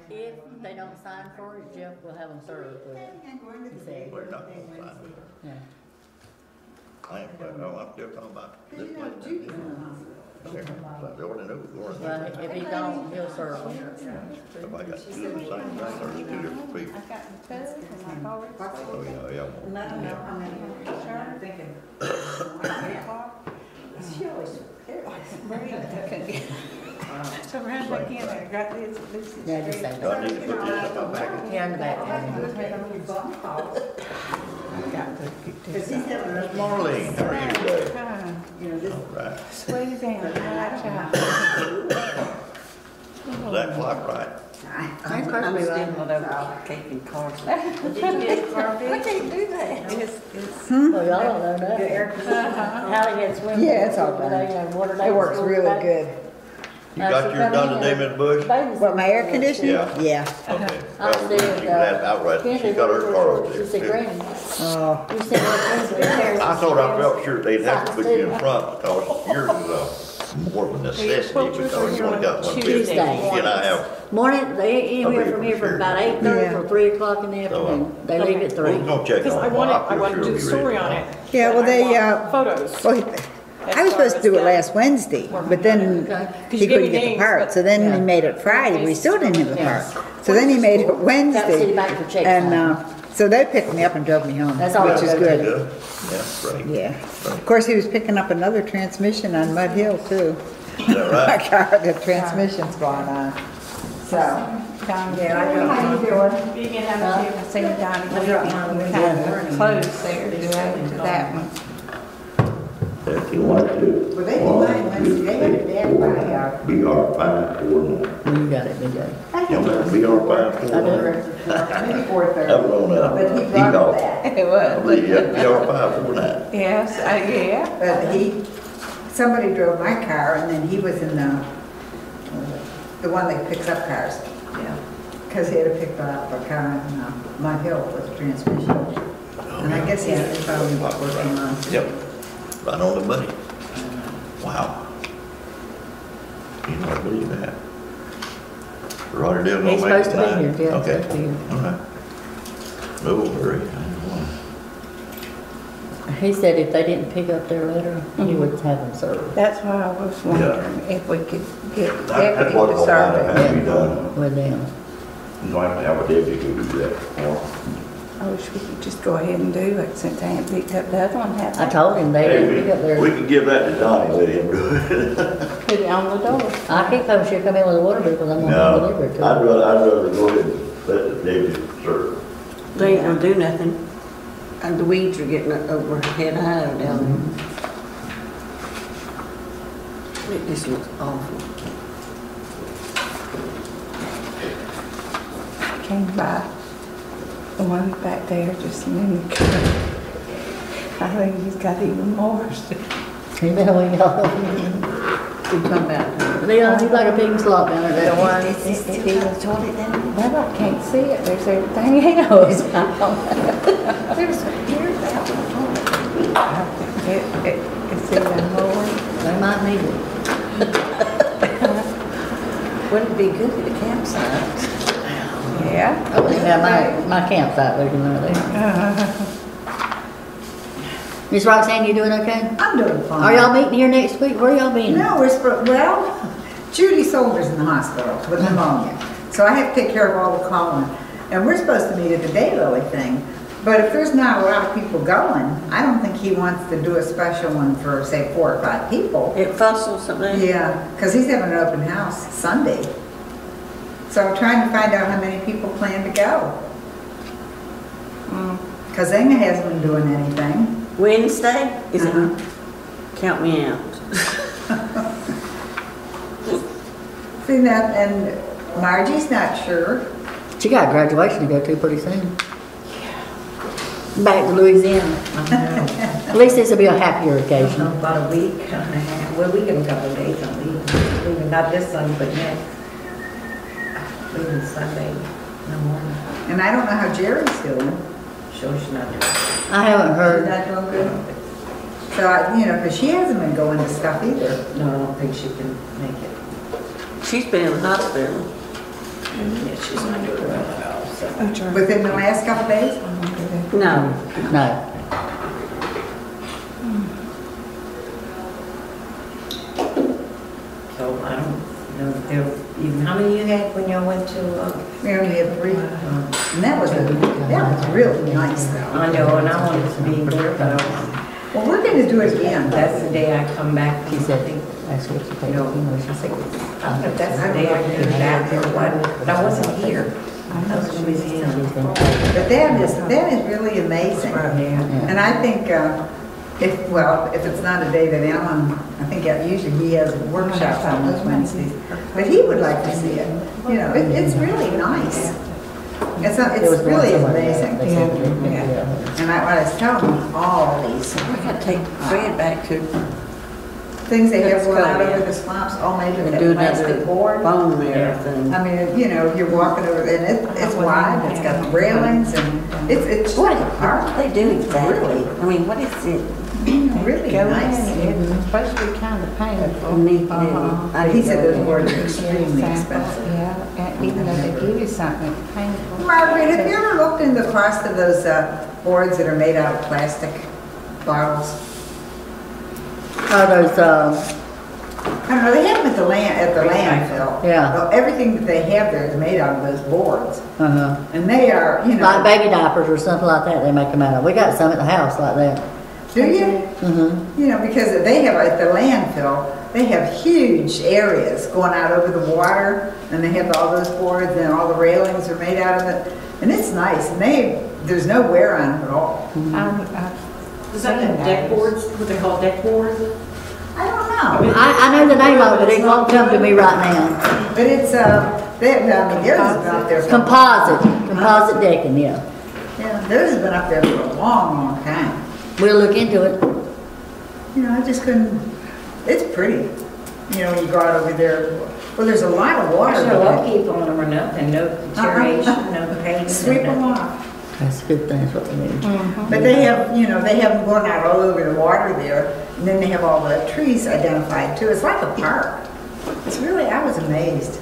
If they don't sign for it, Jeff will have them served with it. He said. We're not gonna sign it. Yeah. I ain't, I'm still talking about this place. But they already know we're going. But if he don't, he'll serve them. If I got two of the same thing, or two different people. I've got the two, and my car is Oh, yeah. I don't know how many. I'm thinking. She always. So round back in there, got this. Yeah, just say Do I that. need to put this in my package? Here in the back. Because he's having a Marlene, how are you today? you know, this. All right. Sweet as down, right, child. Is that clock right? I'm still not over taking cars. Did you get car fixed? I can't do that. It's. Oh, y'all don't know that. Your air conditioning? Hallie had swim. Yeah, it's all lessons right. today, and water It works lessons really today. good. You got yours done today, Miss Bush? What, my air conditioning? Yeah. Yeah. Okay. I Well, said, she can have outright, Kendra, she got her car over she there. said, too. Granny, Oh, you said what things repairs. I thought I felt sure they'd have to put you in front because yours is more of a necessity because you only got one vehicle. Tuesday. Can I have, Morning, they anywhere from here from about 8:30 Yeah. till 3 o'clock in the afternoon. They leave at 3. we're gonna check Because on I it. wanted, Well, I feel wanted to sure do the it'll be story ready on tomorrow. it. Yeah, well, but I they, want Photos. well, I was supposed to do it last Wednesday, but then Okay. he you gave couldn't me get the names, part, but- so then Yeah. he made it Friday, we still didn't have the Yeah. part. So then he made it City Wednesday, Bank for check and, sign. so they picked me up and drove me home, That's all which is I go to. good. Good, yeah, great. Yeah. Of course, he was picking up another transmission on Mud Hill too. Is that My right? car, the transmission's going on, so. Donnie. Yeah, I got How you one. doing? Being in I seen Donnie, I got mine. we kind of close there to that one. If you want to. Well, they did mine Wednesday, they had it there by, BR 549. You got it, BJ. You remember BR I 549? do. maybe 4:30. That was on, But he he brought called. it back. It I was. believe, yeah, BR 549. Yes, yeah. But somebody drove my car and then he was in the one that picks up cars. Yeah. Because he had to pick up a car in Mud Hill with a transmission. And I guess he's probably working on. Yep, right on the money. Wow. You know, I believe that. Rotterdale He's gonna make supposed to be it here, nine. yeah, Okay, supposed to be here. all right. No hurry. He said if they didn't pick up their letter, he would have them served That's why I was wondering if we could get That's deputy what's to gonna serve have it. to be done. with them. You're gonna have to have a deputy who do that. I wish we could just go ahead and do it since they ain't picked up the other one, have I they? told him they Hey, didn't pick up we their, can give that to Donnie, let him do it. Put it on the door. I keep hoping she'll come in with a water bill because I'm gonna No, deliver it to I'd her. rather go ahead and let the deputy serve. They ain't gonna do nothing. And the weeds are getting over head high down there. It just looks awful. Came by, the one back there just a minute ago. I think he's got even more. He better we go. You talking about? Leon, he's like a pig in slop down there. The one, Is this still got a toilet down there? well, I can't see it, there's everything else. There's a pier down the toilet. It's even more. They might need it. Wouldn't it be good at the campsite? Yeah. I wouldn't have my campsite looking right there. Miss Roxanne, you doing okay? I'm doing fine. Are y'all meeting here next week? Where y'all meeting? No, well, Judy Solder's in the hospital with pneumonia. So I have to take care of all the calling. And we're supposed to meet at the Daylily thing. But if there's not a lot of people going, I don't think he wants to do a special one for, say, 4 or 5 people. At Fussell or something? Yeah, because he's having an open house Sunday. So I'm trying to find out how many people plan to go. Because Inga hasn't been doing anything. Wednesday? Is Uh-huh. it? Count me out. See that, and Margie's not sure. She got graduation to go to pretty soon. Back to Louisiana. At least this will be a happier occasion. About a week and a half. Well, we get a couple of days on leave. Not this Sunday, but next. Leaving Sunday in the morning. And I don't know how Jerry's doing. Sure she's not doing it. I haven't She's heard. not doing good. So, because she hasn't been going to stuff either. No, I don't think she can make it. She's been in the hospital. Yeah, she's not doing well at all, so. Oh, Charlie. Within the last couple of days? No, No. So I don't know if there, even, how many you had when y'all went to, We only had 3. And that was really nice though. I know, and I wanted to be there, but Well, we're gonna do it again. that's the day I come back. She I said, think, that's what she paid for, she said. I don't know if that's the day I came back or what, but I wasn't here. I was in Louisiana. But that is really amazing. Yeah. And I think, if it's not a day that Alan, I think usually he has workshops on those Wednesdays, but he would like to see it. You know, it's really nice. It's really amazing. And I was telling him all these I gotta take Fred back to things they have going out over the swamps, all made with and that do plastic another board. bone marathon. I mean, you know, you're walking over, and it's wide, it's got railings, and it's just like a What park. do they do exactly? I mean, what is it? Really Go in, nice. it's supposed to be kind of painful. Neat, Uh-huh. He said those boards are extremely expensive. Yeah, and even though they give you something, it's painful. Margaret, have you ever looked into the cost of those boards that are made out of plastic bottles? Oh, those, I don't know, they have them at the landfill. Yeah. Well, everything that they have there is made out of those boards. And they are, you like know, baby diapers or something like that, they make them out of. We got some at the house like that. do you? You know, because they have, at the landfill, they have huge areas going out over the water, and they have all those boards, and all the railings are made out of it. And it's nice, and there's no wear on them at all. Is that the deck boards, what they call deck boards? I don't know. I know the name of it, but it won't come to me right now. But it's, theirs has been up there. for- Composite decking, yeah. Yeah, theirs has been up there for a long, long time. We'll look into it. You know, I just couldn't, it's pretty. You know, when you go out over there, well, there's a lot of water. There's no upkeep on them or nothing, no deterioration, no paint. Sweep them off. That's a good thing, that's what we need. But they have, you know, they have them going out all over the water there, and then they have all the trees identified too. It's like a park. It's really, I was amazed.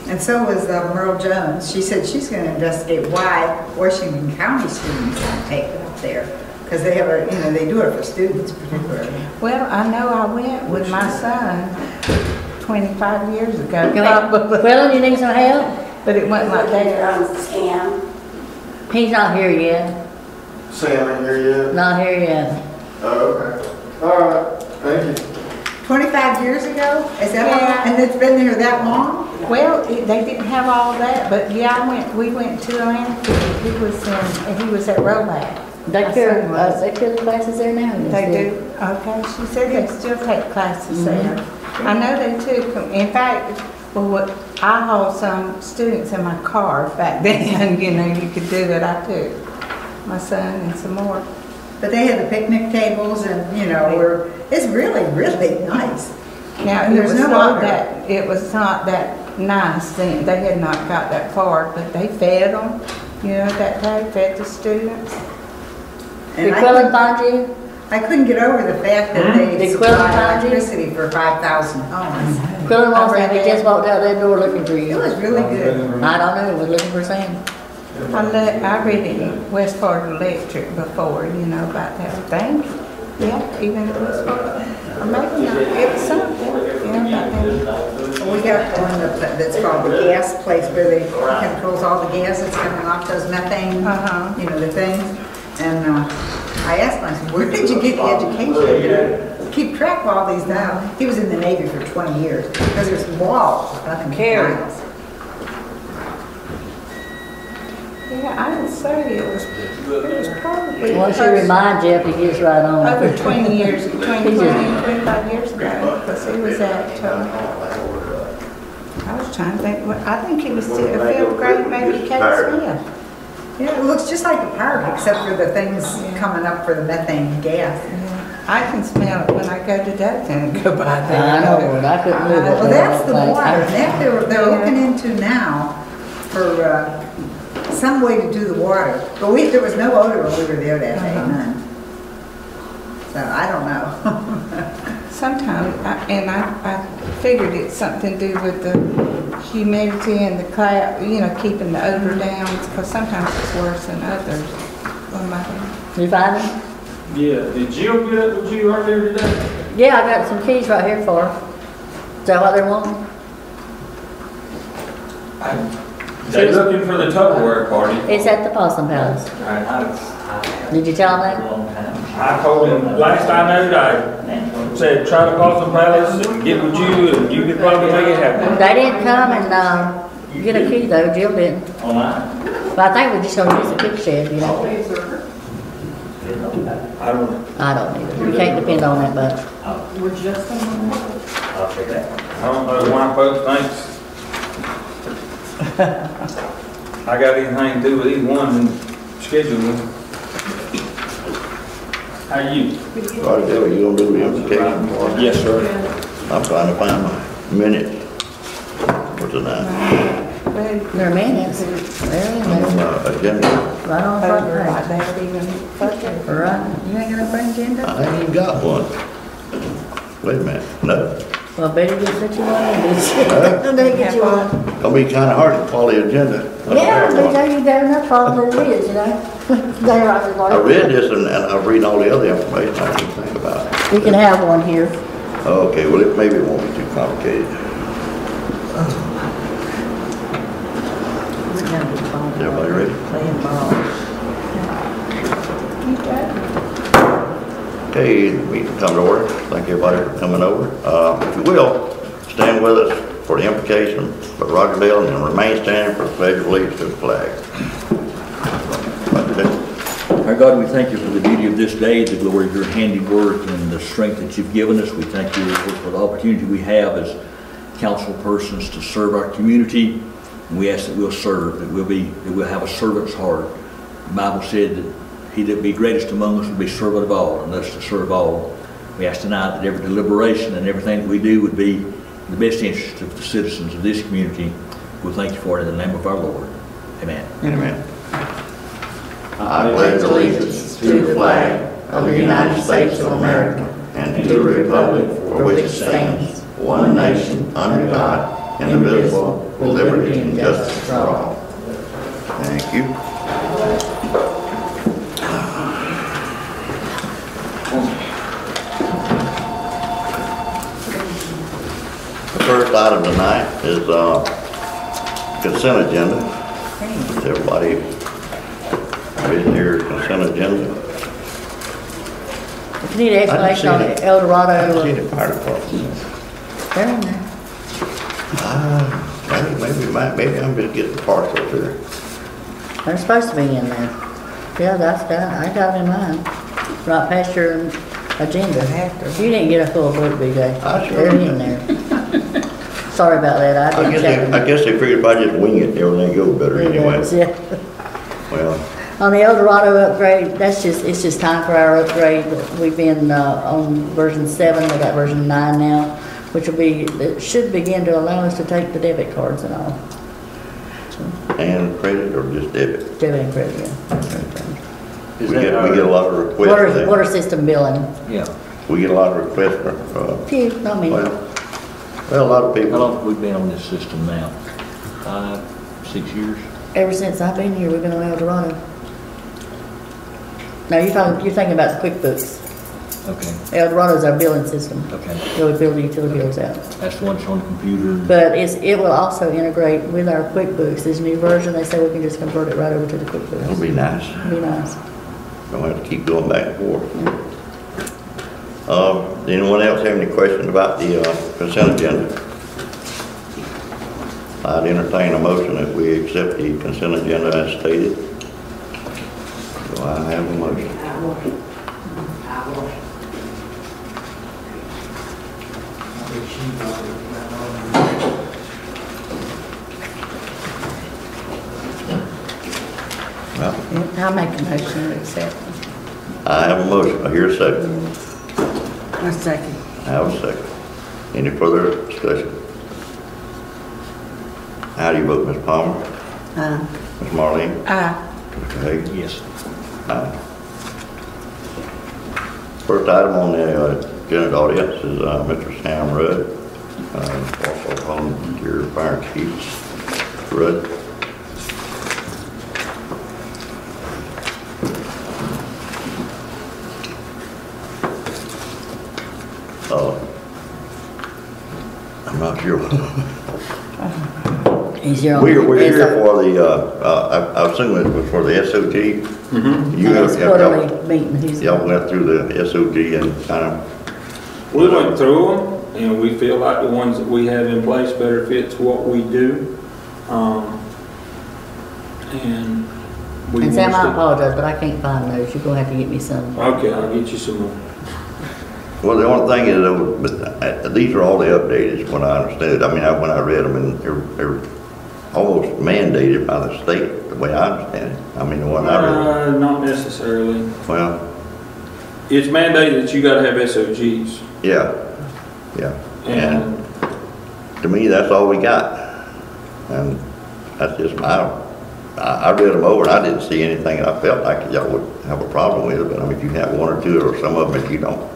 And so was Merle Jones. She said she's going to investigate why Washington County students don't take it up there. Because they have a, you know, they do it for students particularly. Well, I know I went with my son 25 years ago, Come here. probably, Well, you need some help? but it wasn't like that. He's not here yet. Sam in here yet? Not here yet. Oh, okay. All right, thank you. 25 years ago? Is that Yeah. long? And it's been there that long? Well, they didn't have all that, but yeah, we went to the landfill. He was at Roback. They carry the classes there now? yes, They do, okay, she said they still take classes there. I know they took them, in fact, I hauled some students in my car back then, you know, you could do it, I took my son and some more. But they had the picnic tables and, you know, it's really, really nice. Now, And it there's was no not water. that nice then, they had not got that far, but they fed them, you know, that day, fed the students. And Did I Quillen couldn't- find you? I couldn't get over the fact that they Did supply Quillen find you? electricity for 5,000 homes. Quillen wants I to, read he that. just walked out that door looking for It you. was really good. I don't know, we're looking for Sam. I read it in West Florida Electric before, you know, about that thing. Yeah, even in West Florida. Or maybe not, it was something, you know, about that. We got one that's called the gas place where they controls all the gas that's coming off those methane, Uh-huh. you know, the things. And I asked him, I said, where did you get the education to keep track of all these now? He was in the Navy for 20 years because there's walls, nothing but Carry. miles. Yeah, I would say it was probably. Once you remind Jeff, he gets right on. Over 20 years, between 20 and 25 years ago, because he was at, I was trying to think, I think he was still a fifth grade, maybe Kate Smith. Yeah, it looks just like a park except for the things coming up for the methane gas. I can smell it when I go to Dothan and go by there. I know, but I couldn't move it. Well, that's the Place. water. That they're looking into now for some way to do the water. But there was no odor when we were there that day, none. So I don't know. Sometimes, I figured it's something to do with the humidity in the cloud, you know, keeping the odor down, because sometimes it's worse than others. What am I doing? You find them? Yeah, did Jill get up with you earlier today? Yeah, I got some keys right here for her. Is that what they're wanting? They looking for the Tupperware party. It's at the Possum Palace. Did you tell them I told him, last I knew, I said, try to Possum Palace and get with you, and you could probably make it happen. that? They didn't come and get a key though, Jill didn't. Online? But I think we're just gonna use a cook shed, you know? I don't know. I don't either. You can't depend on that much. I don't know why folks thinks I got anything to do with either one and scheduling. How you? Roger, Dale, you gonna do the implication part? Yes, sir. I'm trying to find my minutes for tonight. They're minutes. They're in there. Agenda. Right on the front Odor like page. that even further. Right. You ain't got no front agenda? I ain't even got one. Wait a minute, no. Well, Betty just let you one, did she? They get you one. Gonna be kinda hard to follow the agenda. Yeah, but there you go, that's probably what it is, you know? They're right, I read this and I've read all the other information I didn't think about it. You can have one here. Okay, well, maybe it won't be too complicated. Is everybody ready? Playing ball. Okay, the meeting come to order. Thank everybody for coming over. If you will, stand with us for the implication for Roger Dale and remain standing for the pledge of allegiance to the flag. Roger Dale. Our God, we thank you for the beauty of this day, the glory of your handiwork, and the strength that you've given us. We thank you for the opportunity we have as council persons to serve our community. And we ask that we'll serve, that we'll have a servant's heart. The Bible said that he that be greatest among us would be servant of all, and thus to serve all. We ask tonight that every deliberation and everything that we do would be in the best interest of the citizens of this community. We'll thank you for it in the name of our Lord. Amen. Amen. I pledge allegiance to the flag of the United States of America and to the republic for which it stands, one nation, under God, indivisible, with liberty and justice for all. Thank you. The first item tonight is consent agenda. Is everybody reading your consent agenda? If you need an explanation on the El Dorado, I haven't seen the fire department. they're in there. Maybe I'm just getting partial here. They're supposed to be in there. Yeah, I got them in mine. Right past your agenda. You didn't get a full book, BJ. I sure They're did. in there. Sorry about that. I didn't check them. I guess they figured if I just wing it, everything go better anyway. Yeah. Well, On the El Dorado upgrade, it's just time for our upgrade. We've been on version 7, we got version 9 now, which it should begin to allow us to take the debit cards and all. and credit or just debit? Debit and credit, yeah. We get a lot of requests for that. Water system billing. Yeah. We get a lot of requests for, Few, not many. well, a lot of How people. long have we been on this system now? 5, 6 years? Ever since I've been here, we've been on El Dorado. No, you're thinking about the QuickBooks. Okay, El Dorado's our billing system. okay. So we bill the utility bills out. That's the one that's on the computer. But it will also integrate with our QuickBooks. This new version, they say we can just convert it right over to the It'll QuickBooks. be nice. It'll be nice. Don't have to keep going back and forth. Anyone else have any questions about the consent agenda? I'd entertain a motion if we accept the consent agenda as stated. Do I have a motion? Well, I'll make a motion to accept. I have a motion. I hear a second. A second. I have a second. Any further discussion? How do you vote, Ms. Palmer? Ms. Marlene? Aye. Mr. Hagan? Yes. Aye. First item on the agenda audience is Mr. Sam Rudd. Wausau Volunteer Fire Chiefs, Rudd. I'm not sure. He's your We're here for the, I assume it was for the SOG. Mm-hmm. You have, quarterly meeting. He's y'all went through the SOG and kind of. We went through them, and we feel like the ones that we have in place better fits what we do. And we. And Sam, I apologize, but I can't find those. You're gonna have to get me some. Okay, I'll get you some more. Well, the only thing is, these are all the updates, is what I understood. I mean, when I read them, and they're almost mandated by the state, the way I understand it. I mean, the one I read. Not necessarily. Well, It's mandated that you gotta have SOGs. yeah, yeah. And To me, that's all we got. And that's just I read them over and I didn't see anything that I felt like y'all would have a problem with. But I mean, if you have one or two or some of them that you don't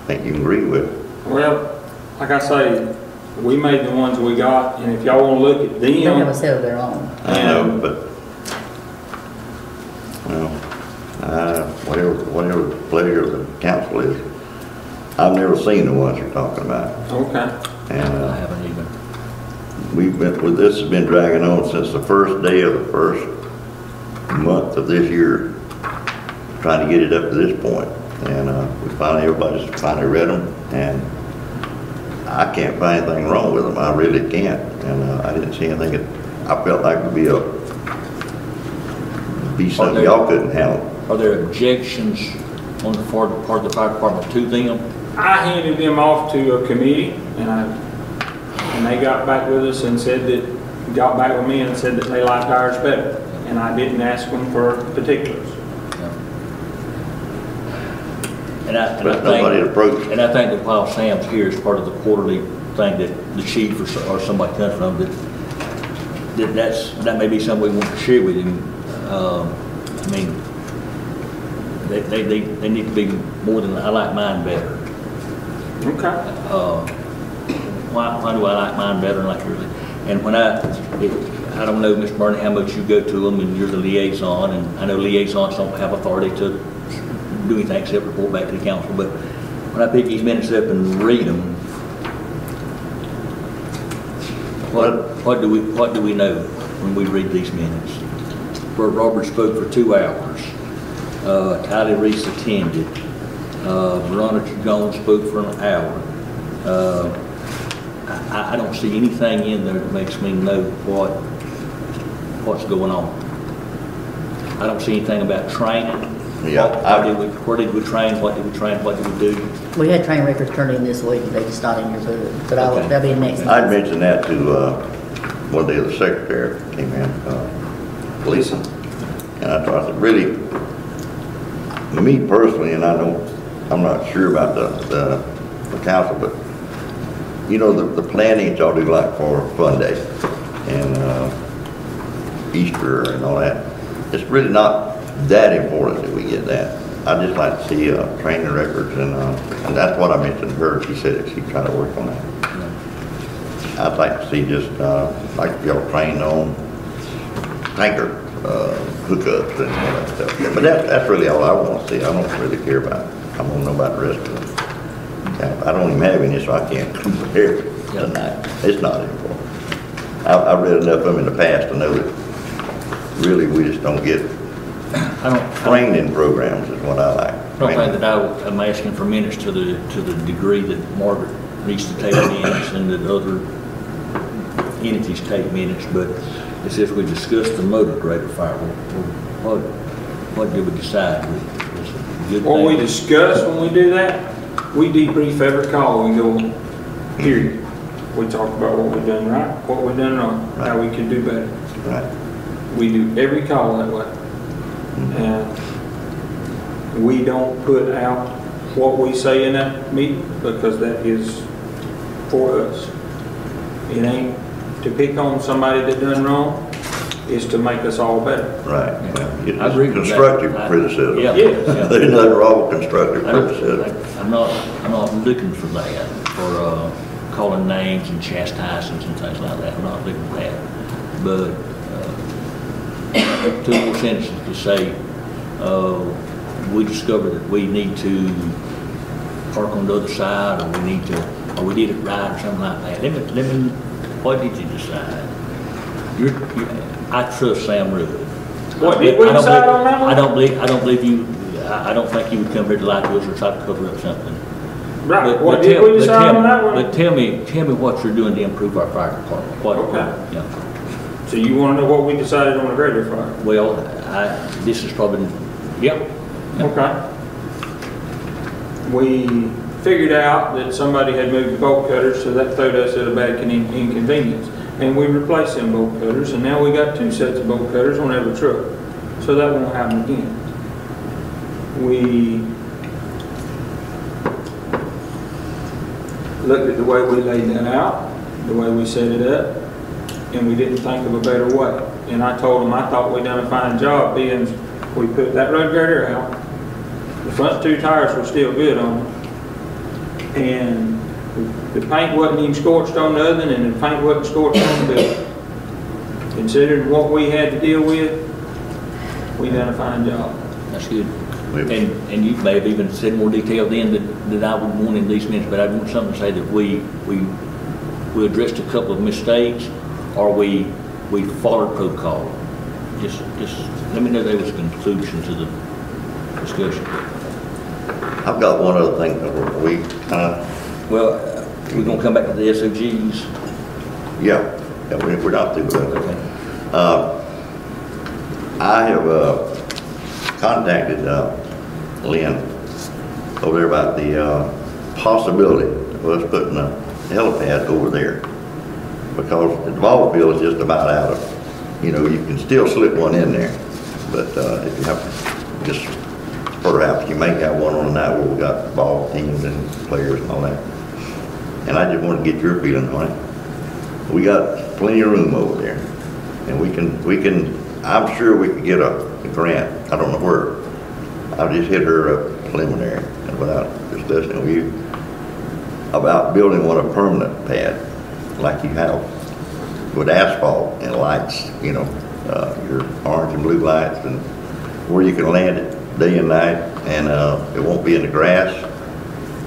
think you can agree with. well, like I say, we made the ones we got, and if y'all wanna look at They have a them, set of their own. I know, but, whatever the pleasure of the council is. I've never seen the ones you're talking about. okay. And I haven't even. this has been dragging on since the first day of the first month of this year, trying to get it up to this point. And everybody's finally read them, and I can't find anything wrong with them. I really can't. And I didn't see anything that I felt like would be something y'all couldn't handle. Are there objections on the part of the fire department to them? I handed them off to a committee, and they got back with us and got back with me and said that they liked ours better. And I didn't ask them for particulars. But nobody approached. And I think that while Sam's here is part of the quarterly thing that the chief or somebody comes from, that may be something we want to share with him. I mean, they need to be more than, I like mine better. Okay. Why do I like mine better than like yours? And when I don't know, Mr. Barney, how much you go to them, and you're the liaison, and I know liaisons don't have authority to do anything except report back to the council, but when I pick these minutes up and read them, what do we know when we read these minutes? Where Robert spoke for 2 hours, Tyler Reese attended, Veronica Jones spoke for an hour. I don't see anything in there that makes me know what's going on. I don't see anything about training. Yeah. Where did we train? What did we train? What did we do? We had train records turned in this week. They just not in your book, but Okay. that'll be next. I'd mentioned that to one of the other secretary came in, Lisa, and I thought that really, me personally, and I know I'm not sure about the council, but you know the planning that y'all do like for Fun Day and Easter and all that, it's really not that important that we get that. I just like to see training records, and that's what I mentioned to her. She said that she'd try to work on that. I'd like to see just like if y'all trained on tanker hookups and all that stuff. But that's really all I want to see. I don't really care about. I don't know about the rest of them. I don't even have any, so I can't compare tonight. It's not important. I've read enough of them in the past to know that really we just don't get training programs is what I like. I don't think that I'm asking for minutes to the degree that Margaret needs to take minutes and that other entities take minutes, but it's as we discussed the motor grader fire, what did we decide? What we discuss when we do that, we debrief every call we go on, period. We talk about what we've done right, what we've done wrong, how we can do better. Right. We do every call that way. And we don't put out what we say in that meeting because that is for us. It ain't to pick on somebody that done wrong, it's to make us all better. Right. I agree with constructive that. criticism. Yeah. There's nothing wrong with constructive criticism. I'm not looking for that, calling names and chastising and things like that. We're not doing that. But 2 more sentences to say, we discovered that we need to park on the other side, or we did it right, or something like that. Let me, what did you decide? I trust Sam Rudd. What did we decide on that one? I don't believe you. I don't think you would come here to lie to us or try to cover up something. Right. What did we decide on that one? But tell me what you're doing to improve our fire department. Okay. Yeah. So you want to know what we decided on the grader fire? Well, this is probably, yep. Okay. We figured out that somebody had moved the bolt cutters, so that throwed us at a bad inconvenience. And we replaced them bolt cutters, and now we got 2 sets of bolt cutters on every truck. So that won't happen again. We looked at the way we laid that out, the way we set it up, and we didn't think of a better way. And I told them I thought we done a fine job, being we put that road grader out. The front 2 tires were still good on it, and the paint wasn't even scorched on the oven, and the paint wasn't scorched on the building. Considering what we had to deal with, we done a fine job. That's good. And you may have even said more detail then that I would want in these minutes, but I want something to say that we addressed a couple of mistakes, or we followed protocol. Just let me know there was a conclusion to the discussion. I've got one other thing that Well, we're going to come back to the SOGs. yeah, we're not through with that. Okay. I have contacted Lynn over there about the possibility of us putting a helipad over there, because the ball field is just about out of, you can still slip one in there, but if you have to just perhaps you may have one on the night where we got ball teams and players and all that. And I just want to get your feeling on it. We got plenty of room over there, and we can. I'm sure we could get a grant. I don't know where. I'll just hit her preliminary and without discussing with you about building one a permanent pad like you have with asphalt and lights. Your orange and blue lights, and where you can land it day and night, and it won't be in the grass.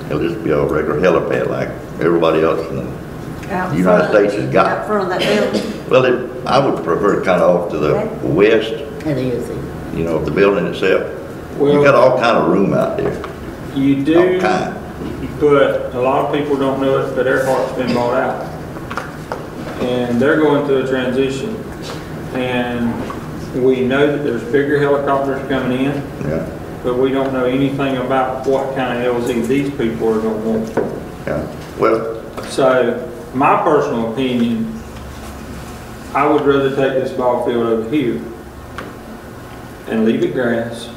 It'll just be a regular helipad like everybody else in the United States has got. Out front of that building? Well, I would prefer it kind of off to the west, It is. of the building itself. Well, You got all kind of room out there. You do, All kind. but a lot of people don't know it, but Earhart's been bought out. And they're going through a transition. And we know that there's bigger helicopters coming in, Yeah, but we don't know anything about what kind of LZ these people are going to want. yeah. Well, So, my personal opinion, I would rather take this ball field over here and leave it grass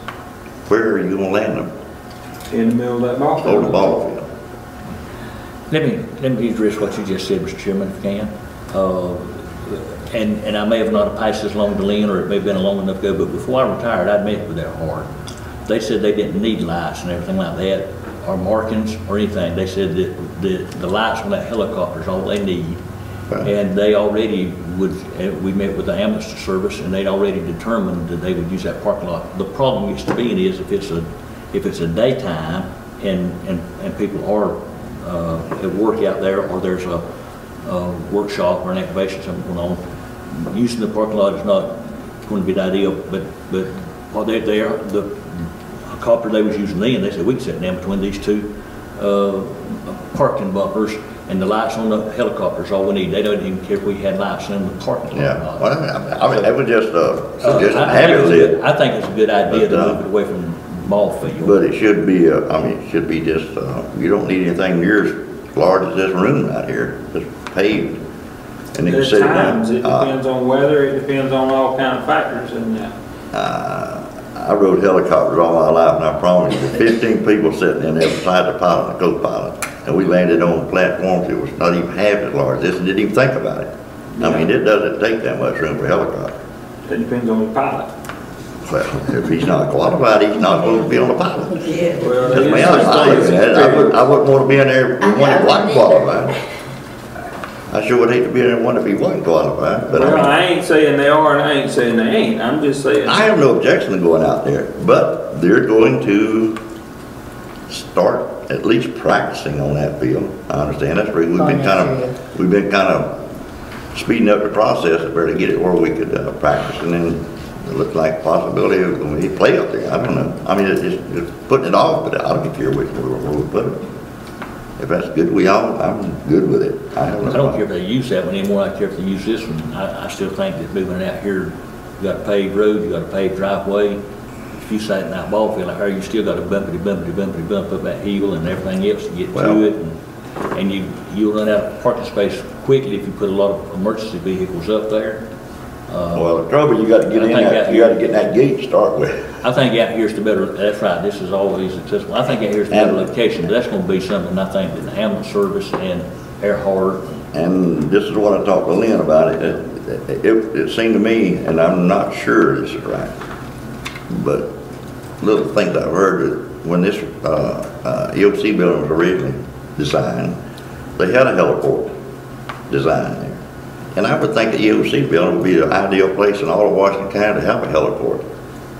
where are you gonna land them? in the middle of that ball field. Over the ball field. Let me address what you just said, Mr. Chairman, if I can. And I may have not passed this along to Lynn, or it may have been long enough ago, but before I retired, I met with Earhart. They said they didn't need lights and everything like that, or markings or anything. They said that the lights on that helicopter is all they need. Right. And they already we met with the ambulance service, and they'd already determined that they would use that parking lot. The problem gets to being is if it's a daytime and people are at work out there, or there's a workshop or an activation something going on, using the parking lot is not going to be the ideal. But while they're there, the helicopter they was using then, they said we can sit down between these 2 parking bumpers, and the lights on the helicopter is all we need. They don't even care if we had lights in the parking lot. Yeah, well, I mean, that was just having it. I think it's a good idea to move it away from ball field. But it should be, it should be just, you don't need anything near as large as this room out here, just paved. And they can There's sit it times, down. it depends on weather, it depends on all kind of factors in that. I rode helicopters all my life, and I promise you, 15 people sitting in there beside the pilot and the co-pilot, and we landed on platforms that was not even half as large. This didn't even think about it. I mean, it doesn't take that much room for a helicopter. It depends on the pilot. Well, if he's not qualified, he's not supposed to be on the pilot. Well, Just be honest, I wouldn't want to be in there with one that wasn't qualified. I sure would hate to be in one if he wasn't qualified, but Well, I I ain't saying they are and I ain't saying they ain't. I'm just saying. I have no objection to going out there, but they're going to start at least practicing on that field. I understand that's where we've been kind of speeding up the process to get it where we could practice, and then it looks like a possibility of when we play up there. I don't know. I mean, it's putting it off, but I don't care where we put it. If that's good, I'm good with it. I don't care if they use that one anymore. I care if they use this one. I still think that moving out here, you got a paved road, you got a paved driveway. If you sat in that ball field out here, you still got a bump up that hill and everything else to get to it. And you'll run out of parking space quickly if you put a lot of emergency vehicles up there. Well, the trouble, you got to get in there, you got to get in that gate to start with. I think out here's the better, that's right, this is always accessible. I think out here's the better location, but that's going to be something I think that the ambulance service and Earhart. And this is what I talked to Lynn about it. It seemed to me, and I'm not sure this is right, but little things I've heard that when this EOC building was originally designed, they had a heliport design there. And I would think the EOC building would be the ideal place in all of Washington County to have a heliport.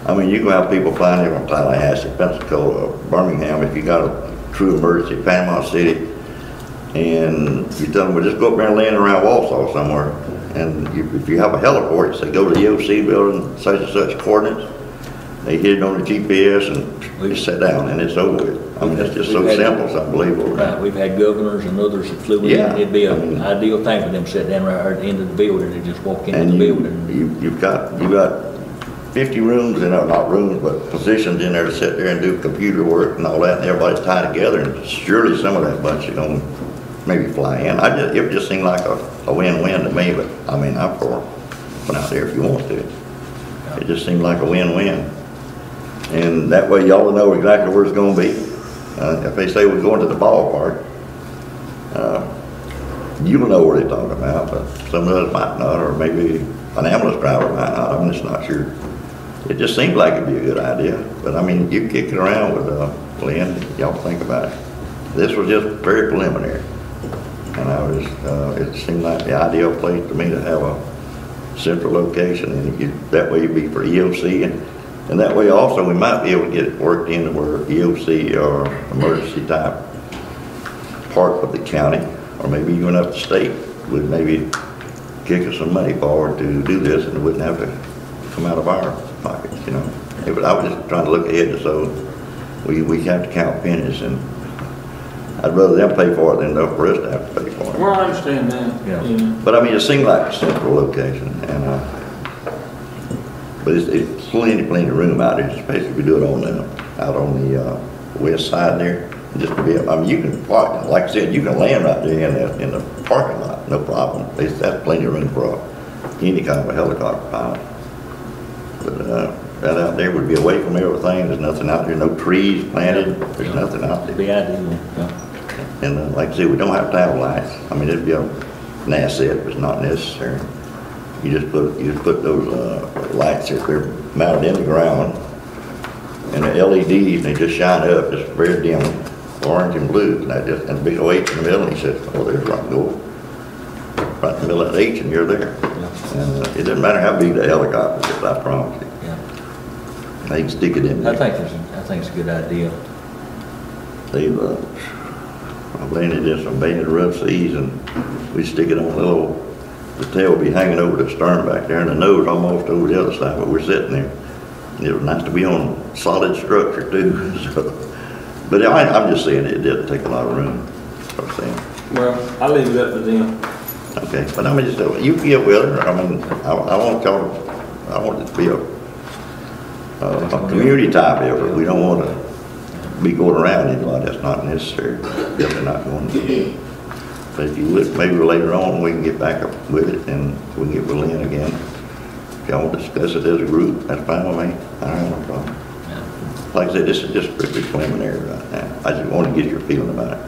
I mean, you can have people flying here from Tallahassee, Pensacola, Birmingham, if you got a true emergency, Panama City, and you tell them, well, just go up there and land around Wausau somewhere. And if you have a heliport, say go to the EOC building, such and such coordinates, they hit it on the GPS and we just sit down and it's over with. I mean, it's just so simple, it's unbelievable. Right, we've had governors and others that flew in. Yeah. It'd be an ideal thing for them to sit down right at the end of the building and just walk into the building. You've got 50 rooms, not rooms, but positions in there to sit there and do computer work and all that, and everybody's tied together, and surely some of that bunch is going to maybe fly in. It would just seem like a win-win to me, but I mean, I'm for going out there if you want to. It just seemed like a win-win. And that way y'all will know exactly where it's going to be. If they say we're going to the ballpark, you'll know where they're talking about, but some of us might not, or maybe an ambulance driver might not. I'm just not sure. It just seemed like it'd be a good idea, but I mean, you kick it around with Lynn, y'all think about it. This was just very preliminary, and it seemed like the ideal place to me to have a central location, and that way you'd be for EOC, and that way also we might be able to get it worked into where EOC or emergency type part of the county, or maybe even up the state, would maybe kick us some money forward to do this, and it wouldn't have to come out of our pockets, I was just trying to look ahead, so we have to count pennies, and I'd rather them pay for it than for us to have to pay for it. Well, I understand that. Yeah. But I mean, it seemed like a central location, and but it's plenty of room out there, especially if we do it out on the west side there. Just to be, I mean, you can park, like I said, you can land right there in the parking lot, no problem. That's plenty of room for any kind of a helicopter pilot. But that out there would be away from everything. There's nothing out there, no trees planted. There's nothing out there. Be ideal. And like I said, we don't have to have lights. I mean, it'd be an asset, but it's not necessary. You just put those lights if they're mounted in the ground, and the LEDs, they just shine up, just very dim, orange and blue, and a big old H in the middle, and he said, oh, there's rock and roll. Right in the middle of that H, and you're there. And it doesn't matter how big the helicopter is, I promise you. They can stick it in there. I think it's a good idea. They've landed in some bad rough seas, and we stick it on the tail will be hanging over the stern back there, and the nose almost over the other side, but we're sitting there. And it was nice to be on solid structure too. So, but I'm just saying it did take a lot of room. That's what I'm saying. Well, I leave it up to them. Okay, but I mean, just you get with her. I mean, I want it to be a community type effort. We don't want to be going around anybody. That's not necessary. Definitely not going to do. But if you would, maybe later on we can get back up with it and we can get with Lynn again. If y'all want to discuss it as a group, that's fine with me. I don't have no problem. Like I said, this is just strictly preliminary right now. I just want to get your feeling about it.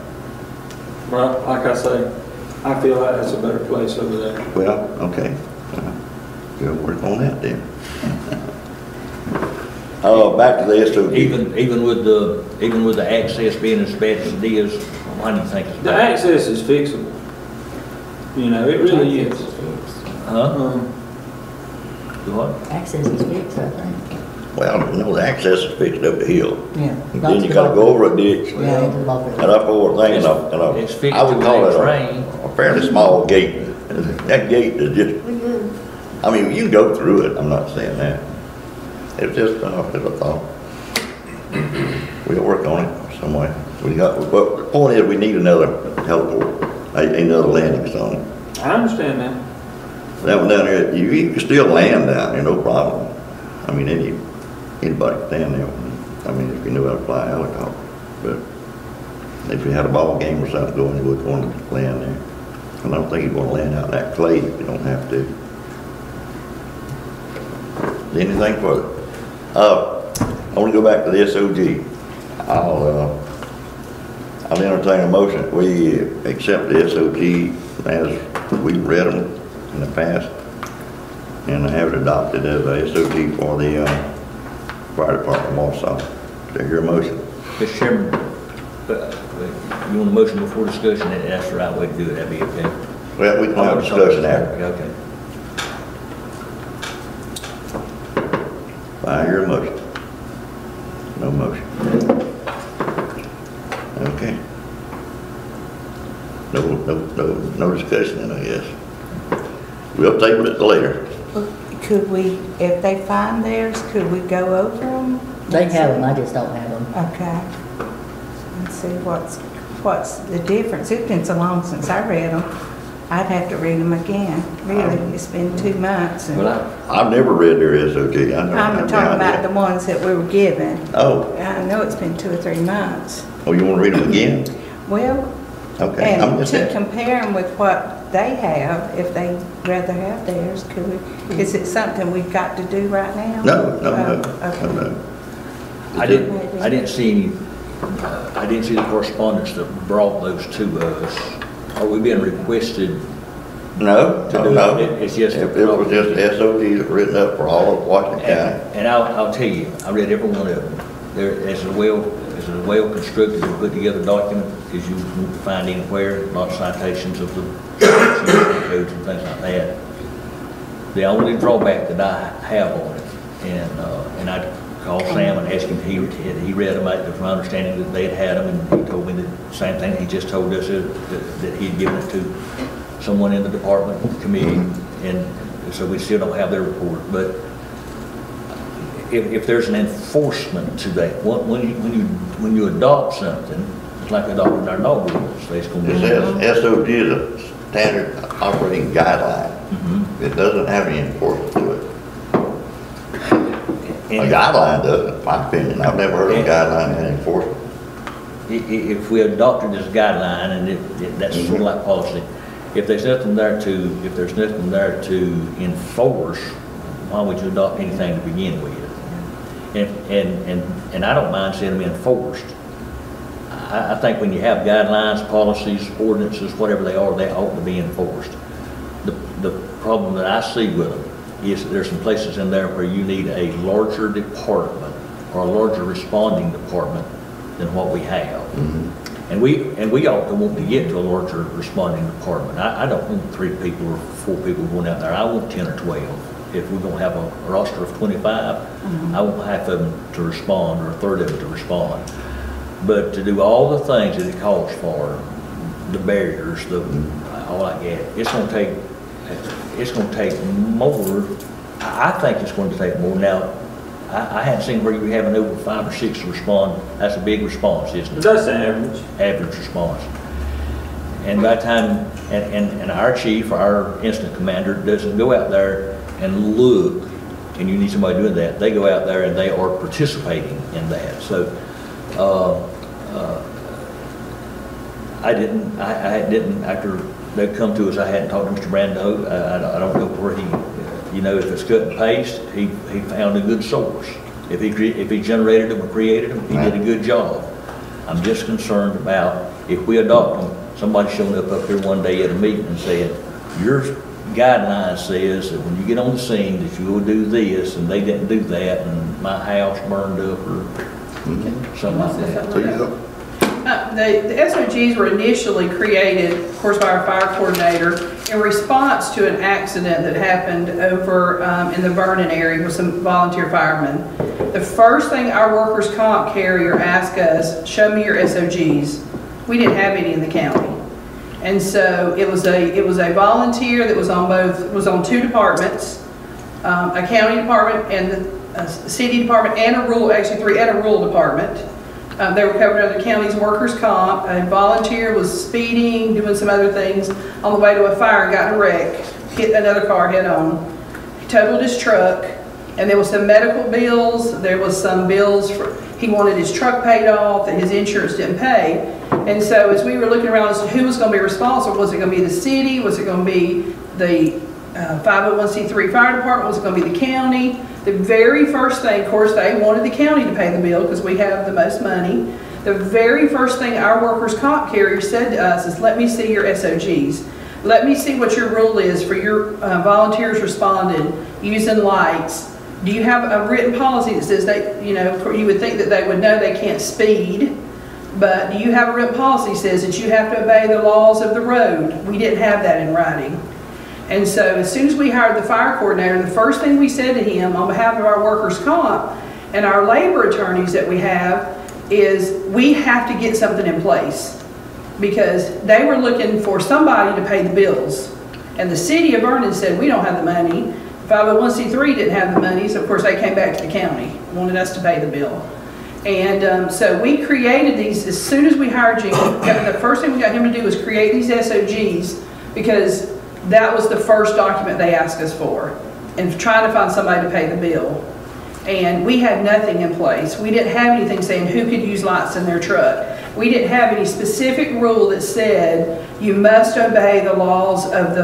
Well, like I say, I feel like that's a better place over there. Well, okay. We'll work on that then. Back to the SOP. Even with the access being as bad as it is, why do you think it's bad? The access is fixable. You know, it really is. Huh? Do what? Access is fixed, I think. Well, no, the access is fixed up the hill. Yeah. And then you gotta go over a ditch. Yeah, into the ball field. And up over a thing, It's fixed I would to call the it next rain. a fairly small gate. That gate is just, I mean, you can go through it, I'm not saying that. It's just, it's a thought. We'll work on it some way. But the point is, we need another heliport, another landing zone. I understand that. That one down there, you can still land down there, no problem. I mean, anybody can stand there. I mean, if you know how to fly a helicopter. But if you had a ball game or something going, you would want to land there. And I don't think you'd want to land out in that clay if you don't have to. Anything further? I want to go back to the SOG. I'll entertain a motion. We accept the SOG as we read them in the past and have it adopted as a SOG for the fire department of Wausau. Do I hear a motion? Mr. Chairman, you want a motion before discussion, and that's the right way to do it, that'd be okay. Well, we can have a discussion after. Okay. I hear a motion. No motion. Okay. No discussion then, I guess. We'll table it later. Could we, if they find theirs, could we go over them? They have them, I just don't have them. Okay. Let's see what's the difference. It's been so long since I read them. I'd have to read them again. Really, it's been 2 months. And Well, I've never read their SOG. I'm talking about the ones that we were given. Oh, I know it's been 2 or 3 months. oh, you want to read them again? Well, Okay, I'm and just to asking. compare them with what they have, if they'd rather have theirs, could we, is it something we've got to do right now? No. Okay. I didn't see the correspondence that brought those to us. Are we being requested No, to do no. it? It's just. If it was just SOGs written up for all of Washington County. And I'll tell you, I read every one of them. It's a well-constructed and put together document, because you won't find anywhere, not citations of the codes and things like that. The only drawback that I have on it, and I called Sam and asked him, he read them, it was my understanding that they had them, and he told me the same thing he just told us, that he had given it to someone in the department committee, and so we still don't have their report. But if there's an enforcement to that, when you adopt something, it's like adopting our dog rules. It's going to It be. says SOG is a standard operating guideline. Mhm. It doesn't have any enforcement to it. A And guideline doesn't, in my opinion. I've never heard of a guideline that enforcement. if we adopted this guideline, and that's sort of like policy, if there's nothing there to enforce, why would you adopt anything to begin with? And I don't mind seeing them enforced. I think when you have guidelines, policies, ordinances, whatever they are, they ought to be enforced. The problem that I see with them is that there's some places in there where you need a larger department or a larger responding department than what we have. And we ought to want to get to a larger responding department. I don't want 3 people or 4 people going out there. I want 10 or 12. If we're going to have a roster of 25, I want half of them to respond, or a third of them to respond. But to do all the things that it calls for, the barriers, all like that, it's going to take more. I think it's going to take more. Now, I hadn't seen where you're having over 5 or 6 to respond. That's a big response, isn't it? That's the average. Average response. And by the time, and our chief, our incident commander, doesn't go out there and look, and you need somebody doing that. They go out there and they are participating in that. So, I didn't, after they come to us, I hadn't talked to Mr. Brando. I don't know where he, if it's cut and paste, he found a good source. If he generated them or created them, he did a good job. I'm just concerned about if we adopt them, somebody showing up here one day at a meeting and saying, your guideline says that when you get on the scene that you will do this, and they didn't do that, and my house burned up or something like that. So The SOGs were initially created, of course, by our fire coordinator in response to an accident that happened over in the Vernon area with some volunteer firemen. The first thing our workers' comp carrier asked us, show me your SOGs. We didn't have any in the county. And so it was a volunteer that was on two departments, a county department and a city department and a rural, actually three, and a rural department. They were covered under the county's workers' comp. A volunteer was speeding, doing some other things on the way to a fire and got in a wreck, hit another car head on. He totaled his truck, and there was some medical bills. There was some bills for, he wanted his truck paid off that his insurance didn't pay. And so as we were looking around as to who was going to be responsible, was it going to be the city? Was it going to be the 501c3 fire department? Was it going to be the county? The very first thing, of course, they wanted the county to pay the bill because we have the most money. The very first thing our workers' comp carrier said to us is, let me see your SOGs. Let me see what your rule is for your volunteers responding using lights. Do you have a written policy that says they, you know, you would think that they would know they can't speed, but do you have a written policy that says that you have to obey the laws of the road? We didn't have that in writing. And so as soon as we hired the fire coordinator, the first thing we said to him on behalf of our workers' comp and our labor attorneys that we have is we have to get something in place, because they were looking for somebody to pay the bills. And the city of Vernon said, we don't have the money. 501c3 didn't have the money, so of course they came back to the county, wanted us to pay the bill. And so we created these, as soon as we hired Jim, the first thing we got him to do was create these SOGs, because that was the first document they asked us for, and trying to find somebody to pay the bill. And we had nothing in place. We didn't have anything saying who could use lights in their truck. We didn't have any specific rule that said you must obey the laws of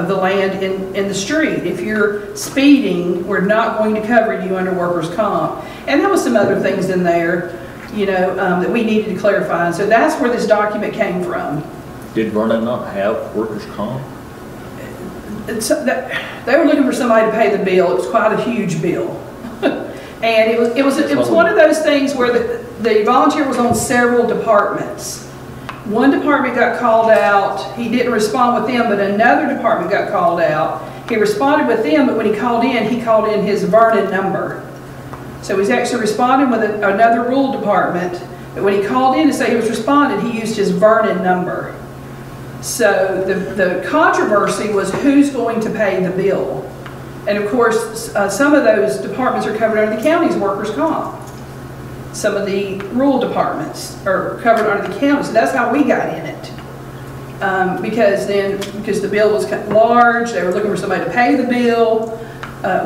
the land in the street. If you're speeding, we're not going to cover you under workers' comp. And there was some other things in there, you know, that we needed to clarify. And so that's where this document came from. Did Vernon not have workers' comp? They were looking for somebody to pay the bill. It was quite a huge bill. And it was one of those things where the volunteer was on several departments. One department got called out. He didn't respond with them, but another department got called out. He responded with them, but when he called in his Vernon number. So he's actually responding with another rural department, but when he called in to say he was responding, he used his Vernon number. So the controversy was who's going to pay the bill. And of course, some of those departments are covered under the county's workers' comp. Some of the rural departments are covered under the county, so that's how we got in it. Because the bill was large, they were looking for somebody to pay the bill.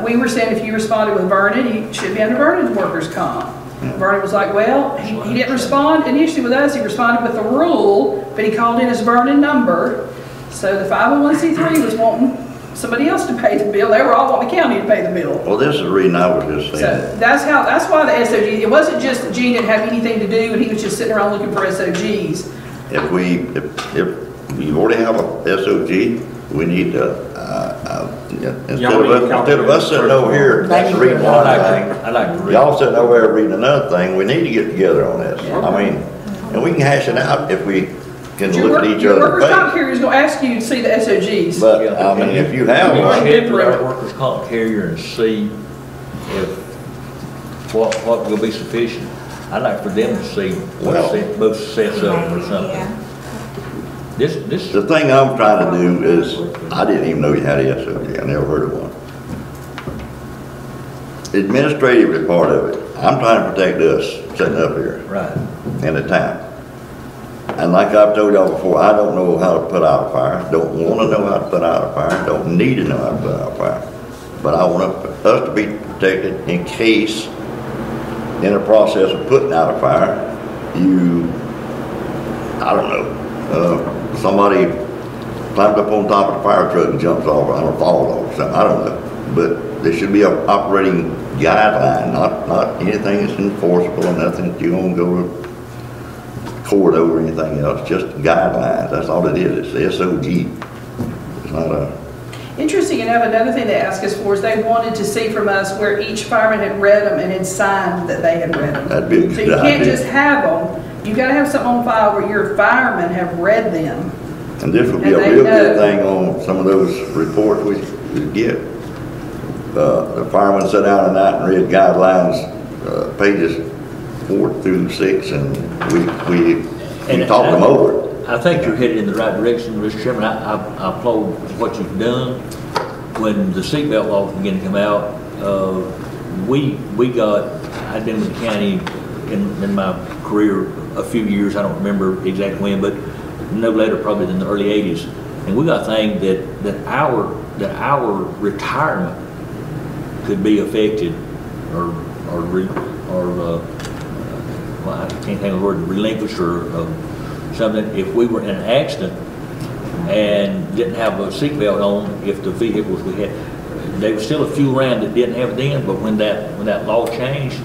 We were saying if you responded with Vernon, you should be under Vernon's workers' comp. Vernon was like, well, he didn't respond initially with us, he responded with the rule, but he called in his Vernon number. So the 501c3 was wanting somebody else to pay the bill. They were all wanting the county to pay the bill. Well, this is the reason I was just saying. So that's why the SOG, it wasn't just that Gene didn't have anything to do and he was just sitting around looking for SOGs. If you already have a SOG, we need to, instead of us sitting over here reading one thing, y'all sitting over there reading another thing, we need to get together on this. I mean, and we can hash it out if we can look at each other's face. Your workers' comp carrier is going to ask you to see the SOGs. But, I mean, if you have one. Check with our workers' comp carrier and see if, what will be sufficient. I'd like for them to see both sets of them or something. Yeah. The thing I'm trying to do is, I didn't even know you had a SOG. I never heard of one. Administratively part of it. I'm trying to protect us sitting up here. Right. In the town. And like I've told y'all before, I don't know how to put out a fire. Don't want to know how to put out a fire. Don't need to know how to put out a fire. But I want us to be protected in case, in the process of putting out a fire, I don't know, somebody climbs up on top of the fire truck and jumps off or falls off or something. I don't know. But there should be an operating guideline, not anything that's enforceable or nothing that you're going to go to court over anything else. Just guidelines. That's all it is. It's the SOG. It's not a... Interesting enough, another thing they asked us for is they wanted to see from us where each fireman had read them and had signed that they had read them. That'd be a good So you can't idea. just have them. you gotta have something on file where your firemen have read them. And this would be a And they real good know. thing on some of those reports we get. The firemen sat down at night and read guidelines, pages 4 through 6, and we talked them over. I think you're headed in the right direction, Mr. Chairman. I applaud what you've done. When the seatbelt law began to come out, I'd been with the county in my career a few years, I don't remember exactly when, but no later probably than the early 80s. And we got a thing that our retirement could be affected well, I can't think of the word, relinquished or something, if we were in an accident and didn't have a seatbelt on. If the vehicles we had, there was still a few around that didn't have it then, but when that law changed,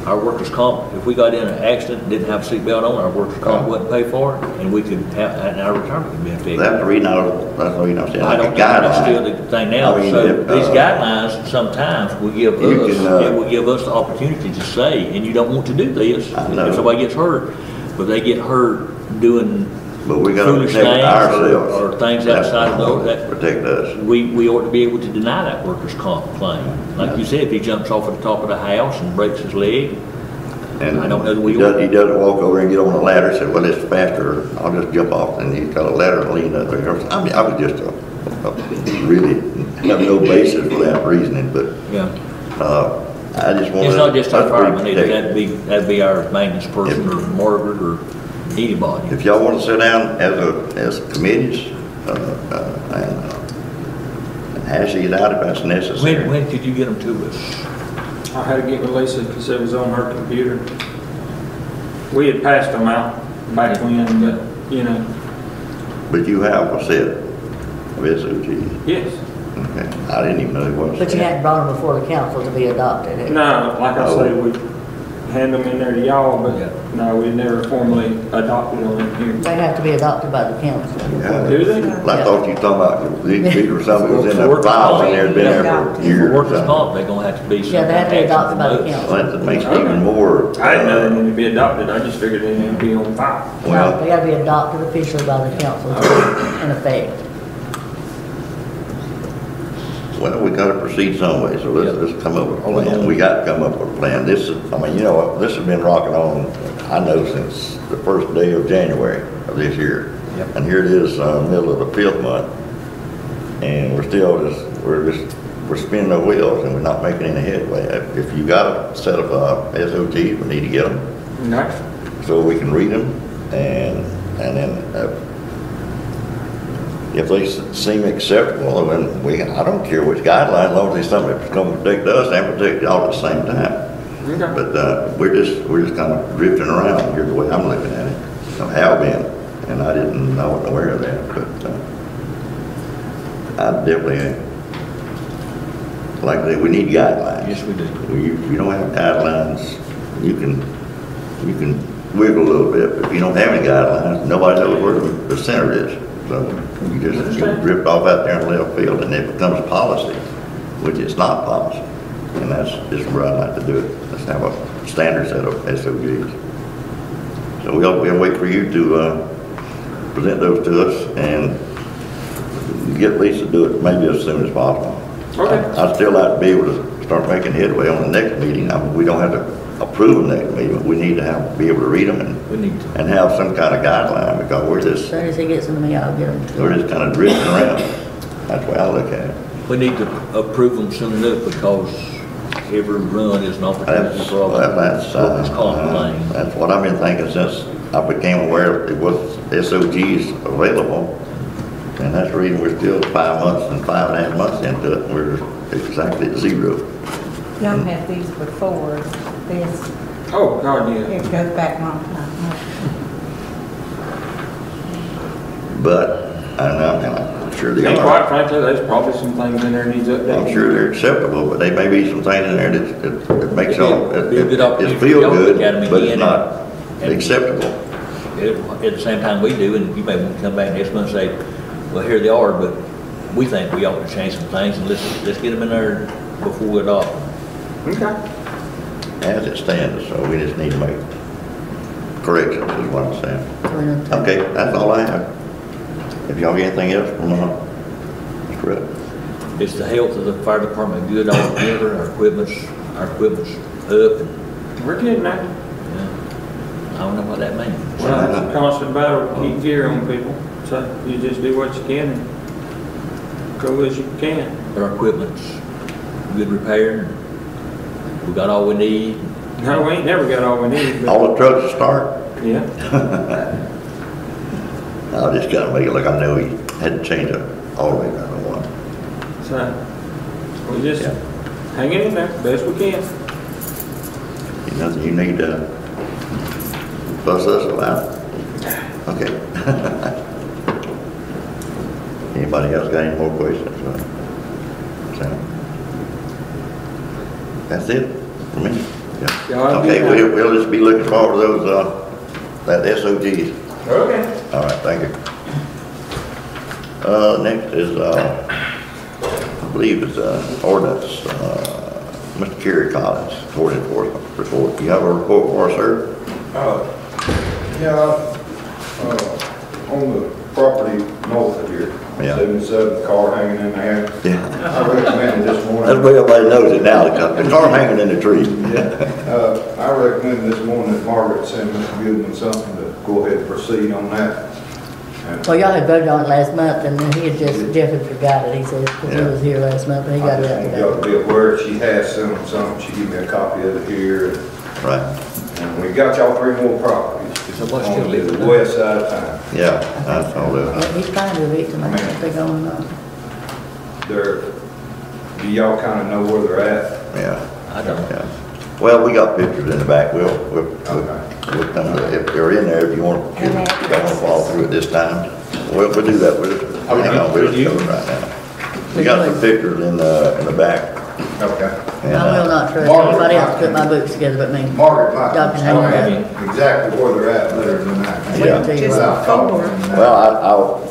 our workers' comp, if we got in an accident and didn't have a seatbelt on, our workers' comp wouldn't pay for it, and we could have, and our retirement could be affected. That's the reason I'm saying, I like don't a think that's still guideline. the thing now. I mean, So if, these guidelines sometimes will give you us, can, it will give us the opportunity to say, and you don't want to do this I know. if somebody gets hurt, but they get hurt doing But we gotta foolish protect things ourselves. or things That's outside of those, that protect us. we ought to be able to deny that workers' comp claim. Like you said, if he jumps off at the top of the house and breaks his leg, And I don't know that we he doesn't walk over and get on a ladder and say, well, it's faster, I'll just jump off, and he's got a ladder and lean up there. I mean, I was just really have no basis for that reasoning, but yeah. I just want to. It's not just our firemen either, that'd be our maintenance person or Margaret or anybody. If y'all want to sit down as committees, and hash these out if that's necessary. When could you get them to us? I had to get with Lisa because it was on her computer. We had passed them out back when, but, But you have a set of SOGs. yes. Okay. I didn't even know it was. But you hadn't brought them before the council to be adopted. No, like I say, we hand them in there to y'all, but Yeah. no, we never formally adopted them in here. They have to be adopted by the council. Yeah. Do they? Well, I thought you were talking about these or something that was in the files and there's been there for years For or workers' something. comp, they're gonna have to be some. Yeah, they have to be action adopted by the from us. council. Well, that makes it even more. I didn't know they needed to be adopted, I just figured they needed to be on file. No, Well, they gotta be adopted officially by the council to be in effect. well, we gotta proceed some way, so let's come up with a plan. We got to come up with a plan. This is, I mean, this has been rocking on, I know, since the first day of January of this year. Yep. And here it is, middle of the 5th month, and we're spinning our wheels and we're not making any headway. If you got a set of SOTs, we need to get them No. so we can read them, and then if they seem acceptable, then I don't care which guideline, as long as it's something that's going to protect us and protect y'all at the same time. Okay. But we're just kind of drifting around here the way I'm looking at it. I have been, and I wasn't aware of that, but I definitely, like I said, we need guidelines. Yes, we do. If you don't have guidelines, you can wiggle a little bit, but if you don't have any guidelines, nobody knows where the center is. So you just drift off out there in left field, and it becomes policy, which is not policy. And that's just where I'd like to do it. Let's have a standard set of SOGs. So we'll wait for you to present those to us and get Lisa to do it maybe as soon as possible. Okay. I'd still like to be able to start making headway on the next meeting. I mean, we don't have to approve the next meeting, but we need to be able to read them We need to. and have some kind of guideline, because we're As just soon as he gets them to me, I'll get them to him. kind of drifting around. That's the way I look at it. We need to approve them soon enough because every run is an opportunity for all workers' comp claims. That's what I've been thinking since I became aware it was SOGs available. And that's the reason we're still 5 months and 5.5 months into it. We're exactly at 0. Y'all had these before this. Oh, God, yeah. It goes back a long time. But I'm sure they And are. quite frankly, there's probably some things in there needs updating. I'm sure they're acceptable, but there may be some things in there that makes y'all, Be a good opportunity it for feel y'all to good, look at 'em but again it's not and- acceptable. At the same time we do, and you may want to come back next month and say, well, here they are, but we think we ought to change some things, and let's get them in there before we adopt them. Okay. As it stands, so we just need to make corrections is what I'm saying. Correct. Okay, that's all I have. If y'all get anything else from, Mr. Rudd? Is the health of the fire department good altogether? Our equipment's up and, We're getting there. I don't know what that means. Well, it's a constant battle to keep gear on people, so you just do what you can and go as you can. But our equipment's good repair. We got all we need. No, we ain't never got all we need, but, All the trucks start? yeah. I just gotta make it look, I know he had to change it all the way around the one. So, we just Yeah. hanging in there best we can. Nothing you need to fuss us about? Okay. Anybody else got any more questions? Sam? That's it for me. Yeah. Y'all have a Okay, good night. we'll just be looking forward to those, that SOGs. Okay. All right, thank you. Next is, I believe it's, ordinance, Mr. Kerry Collins, Court Enforcement Report. You have a report for us, sir? Yeah, on the property north of here, Yeah. 77, car hanging in there. Yeah. I recommended this morning. That's the way everybody knows it now, the car hanging in the tree. I recommended this morning that Margaret send Mr. Goodman something to go ahead and proceed on that. And Well, y'all had voted on it last month, and then he had just, Jeff had forgot it, he said, because he Yeah. was here last month, and he I got it just out want today. y'all to be aware, she has sent them something, she gave me a copy of it here, Right, and we got y'all 3 more properties. So what's still On living the there? west side of town. yeah, that's all Yeah, that. he's trying to evict them, I think they're going on. Do y'all kind of know where they're at? Yeah, I don't. yeah. Well, we got pictures in the back, we'll Okay. come to, if they're in there, if you want, if you don't want to follow through it this time, we'll do that, we'll just, hang on, we'll just do it right now. We got some pictures in the back. Okay. And, I will not trust Margaret, anybody else to put my books together but me. Margaret might Y'all can hang on. exactly where they're at better than that. Yeah. Wait till you Just look. Without talking. Well,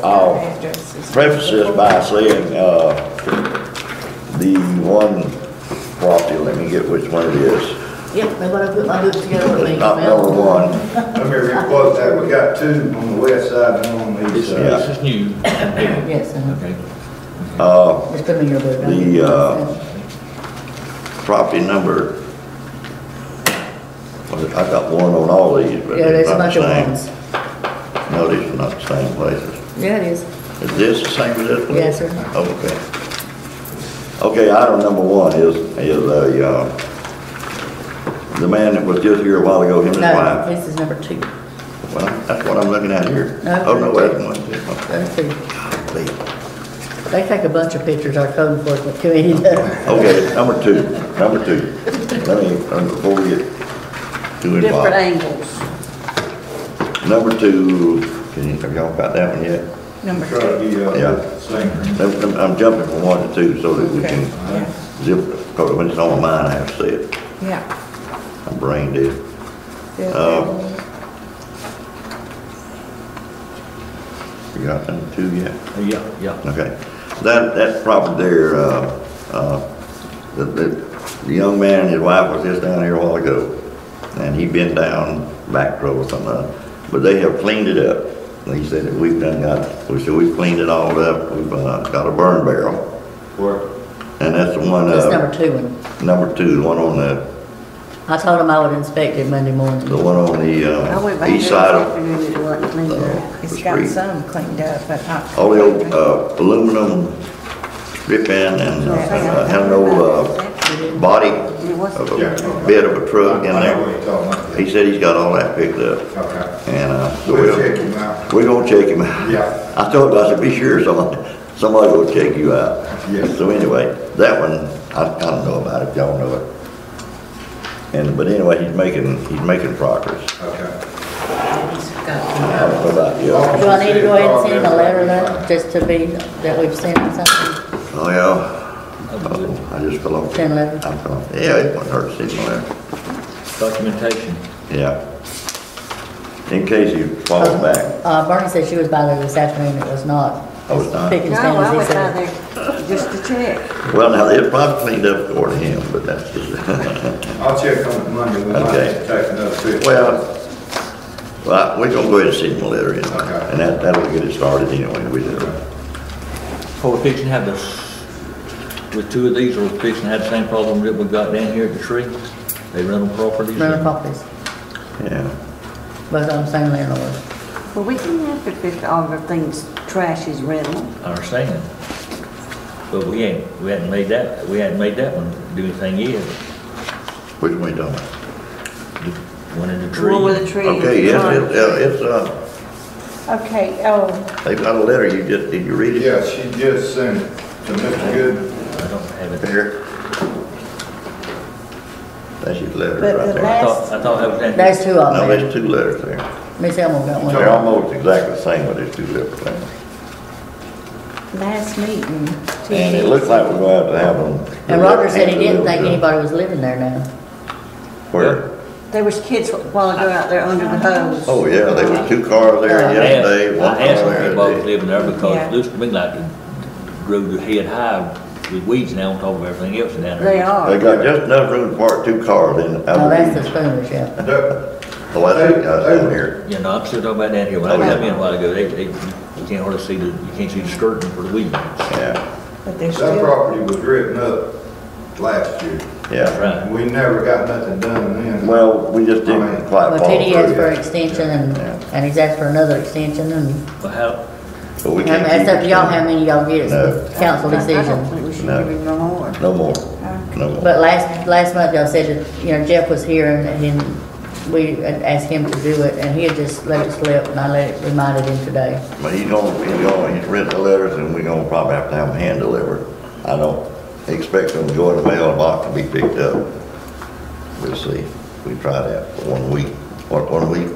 I'll preface this by saying, the one property, let me get which one it is. Yep, nobody put my books together but me. It's not number one. Let me re-quote that, we got 2 on the west side and one on the east side. Yeah. This is new. Yes, Okay. just put me in your book. Property number, well, I got one on all these, but Yeah, there's it's a not bunch the of same. ones. No, these are not the same places. Yeah, it is. Is this the same as this one? Yes, sir. Okay. Okay, item number 1 is the man that was just here a while ago, him and his No, wife. this is number 2. Well, that's what I'm looking at here. No, Oh, no, that's that's one. Those 2. Okay. They take a bunch of pictures, our code enforcement committee does. Okay, number 2. Let me, before we get too Different involved. angles. Number 2, have y'all got that one yet? Number Try to 2. be, Yeah. same. I'm jumping from 1 to 2 so that we Okay, can yeah, zip, because when it's on mine, I have to say it. yeah. I'm brain dead. Yeah. You got number 2 yet? Yeah. Okay. That property there, the young man and his wife was just down here a while ago. And he'd been down back row or something, but they have cleaned it up. And he said that we've cleaned it all up. We've got a burn barrel. Where? And that's the one, That's number 2 one. number 2, the one on the I told him I would inspect it Monday morning. one on I went the back east there side this of afternoon, it wasn't cleaned up. It's the got street. some cleaned up, but not. All the old aluminum strip in and had an old body It was, of a bed of a truck in I know there. what you're talking about. He said he's got all that picked up. Okay. And so We'll check him out. we're gonna check him out. Yeah. I told him, I said, be sure somebody will check you out. Yeah. So anyway, that one, I don't know about it, y'all know it. But anyway, he's making progress. Okay. I don't know about you. Do I need to go ahead and send him a letter though, just to be, that we've sent him something? Oh, yeah. I just fell off. Send a letter? I fell off. Yeah, it wouldn't hurt to see him there. Documentation. Yeah. In case he falls back. Bernie said she was by there this afternoon, it was not. Oh, it's not? Pickens no, County, I as he went by said. there just to check. Well, now, it's probably cleaned up according to him, but that's just, I'll check on it Monday, we might Okay. have to take another picture. well, Well, we're gonna go ahead and send him a letter in, Okay. and that'll get it started anyway, we do. Well, we're fixing to have this, with two of these, we're fixing to have the same problem that we got down here at the tree. They rental properties. Rental properties, Yeah. but I'm saying landlord. Well, we can have to fix all the things, trash is rental. I understand. But we hadn't made that one do anything yet. Which one you talking about? The one in the The tree. one with the tree. Okay, yes, Okay, oh, they've got a letter, did you read it? Yeah, she just sent it to Mr. Good. I don't have it. Here. That's his letter But right the there. I thought that was in. There's two of No, them. there's two letters there. Miss Elmo got one. They're almost exactly the same, but there's two different things. last meeting. And it looks like we're gonna have to have them. And Roger said he didn't think anybody was living there now. Where? There was kids a while ago out there under the hose. Oh, yeah, there was two cars there yesterday, one I asked car them there if anybody was today. living there because Yeah. it looks to me like the road is head high with weeds now on top of everything else down there. They They are. got just enough room to park two cars in. Oh, that's the Spooners, yeah. Oh, I think, down here. You know, I'm still talking about down here. When I Oh, yeah. come in a while ago, you can't hardly see you can't see the skirting for the weeds. Yeah, But they're That still, property was written up last year. yeah. Right. We never got nothing done then. Well, we just didn't quite Well, follow TD asked through for yet. extension Yeah. and he's asked for another extension and But how, But we can't that's up to keep y'all it. how many y'all get, it's No. a council I don't decision. think we should No. give him no more. No more, no more. But last month y'all said that, you know, Jeff was here and we had asked him to do it and he had just let it slip and I reminded him today. But he's written the letters and we're gonna probably have to have them hand delivered. I don't expect them to go in the mailbox and be picked up. We'll see. We try that for 1 week. What, 1 week?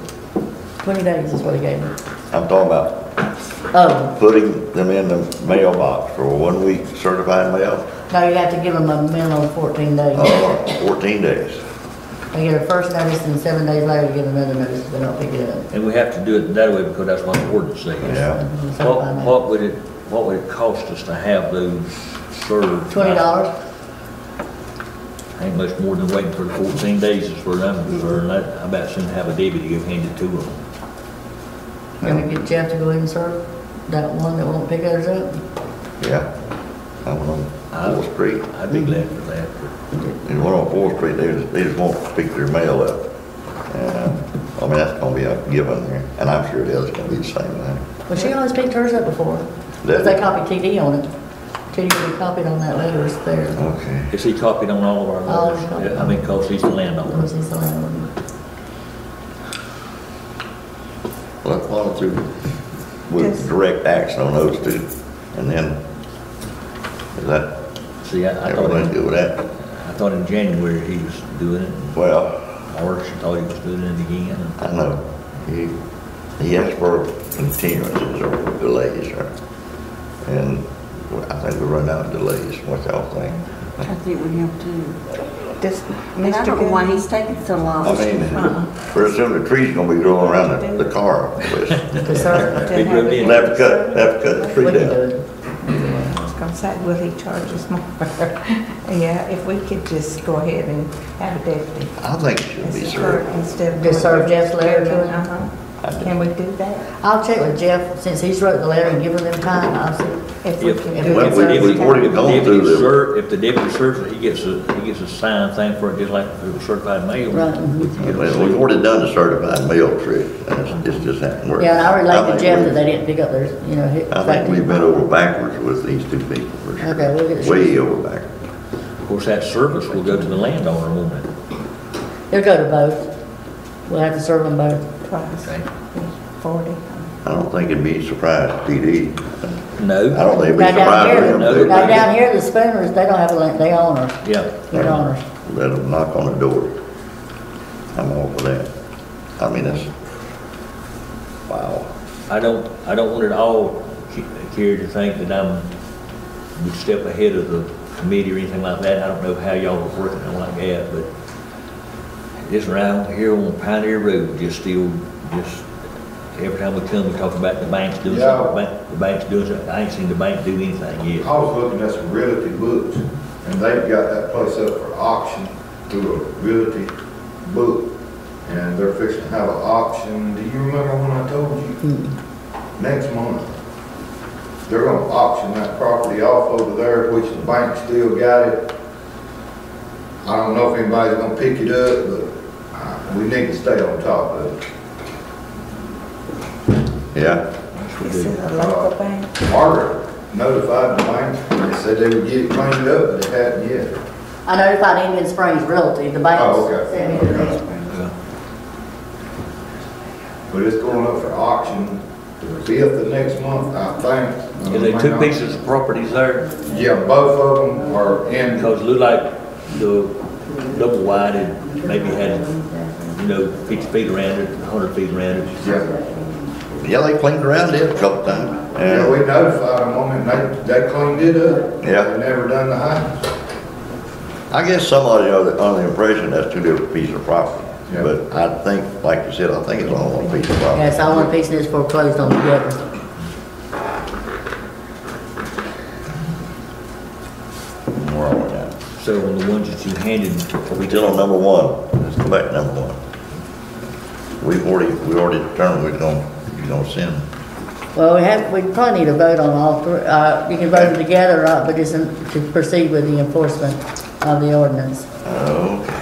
20 days is what he gave me. I'm talking about Oh, putting them in the mailbox for 1 week certified mail. no, you have to give them a minimum of 14 days. 14 days. You get a first notice and 7 days later you get another notice if they don't pick it up. and we have to do it that way because that's what the ordinance says. Yeah. What would it cost us to have those served? $20? Ain't much more than waiting for the 14 days is where I'm concerned. I about soon have a deputy go hand it to them. Can we get Jeff to go ahead and serve that one that won't pick others up? Yeah. I went on 4th Street. I'd be glad for that. And one on 4th Street, they just won't pick their mail up. And, I mean, that's gonna be a given there, and I'm sure the other's gonna be the same thing. Well, she always picked hers up before. Did Because they they? copied TD on it. TD will be copied on that letter, it's there. Okay. Is he copied on all of our All letters? of them. Yeah, I mean, cause he's the landowner. Because he's the landlord. Let's follow through with direct action on those two, and then, is that, See, I thought, everybody's good with that? I thought in January he was doing it, Well, or she thought he was doing it again. I know, he asked for continuances or delays, right? And I think we run out of delays, what y'all think? I think we have to. does And I Mr. don't know why Good, he's taking so long. I mean, pretty soon the tree's gonna be growing around the car. To serve, Big road in. We'll have to cut the we tree can do down. it. I was gonna say, will he charge us more? Yeah, if we could just go ahead and have a deputy. I think it should be served. Instead of. Just serve Jeff's letter to him? Uh-huh. I do. Can we do that? I'll check with Jeff, since he's wrote the letter and given them time, I'll see. If we If- can if do we it. can serve we've already gone through If the deputy serves it, he gets a signed thing for it, just like if it was certified mail. Right. We can get a Well, we've receipt. already done the certified mail trick, and it's just hasn't worked. Yeah, and I relayed to think Jeff we- that they didn't pick up theirs, you know. I think we've been over backwards with these two people, for sure. Okay, we'll get it. Way over backwards. Of course, that service will go to the landowner, won't it? It'll go to both. We'll have to serve them both. Twice, Okay. 40. I don't think it'd be a surprise to PD. I No? don't think it'd be Now down surprised here, to them No. too. now down here, the Spooners, they don't have a land, they owners, Yeah. they're owners. Let them knock on the door. I'm all for that. I mean, that's, wow. I don't want it all carried to think that I'm would step ahead of the committee or anything like that. I don't know how y'all are working on like that, but this around here on Pioneer Road, just every time we come, we talk about the bank's doing Yeah. something, the bank's doing something. I ain't seen the bank do anything yet. I was looking at some realty books, and they've got that place up for auction through a realty book. and they're fixing to have an auction. Do you remember when I told you? Next month. They're gonna auction that property off over there, which the bank still got it. I don't know if anybody's gonna pick it up, but we need to stay on top of it. Yeah. Is it a local bank? Margaret notified the bank, and they said they would get it cleaned up, but they hadn't yet. I notified Indian Springs Realty, the bank. Oh, okay. Sent me to them. But it's going up for auction the 5th of next month, I think. Is there two pieces of properties there? Yeah, both of them are in. Because it looked like the double wide had maybe had, 50 feet around it, 100 feet around it. Yeah. Yeah, they cleaned around it a couple times. Yeah, we notified them on it, and they cleaned it up. Yeah. They never done the house. I guess somebody under the impression that's two different pieces of property. Yeah. But I think, like you said, I think it's all one piece of property. Yeah, it's all one piece and it's foreclosed on together. Where are we now? So on the ones that you handed, We still on number one. Let's go back to number one. We already determined we're gonna send. Well, we probably need to vote on all three, you can vote them together, but isn't to proceed with the enforcement of the ordinance. Okay.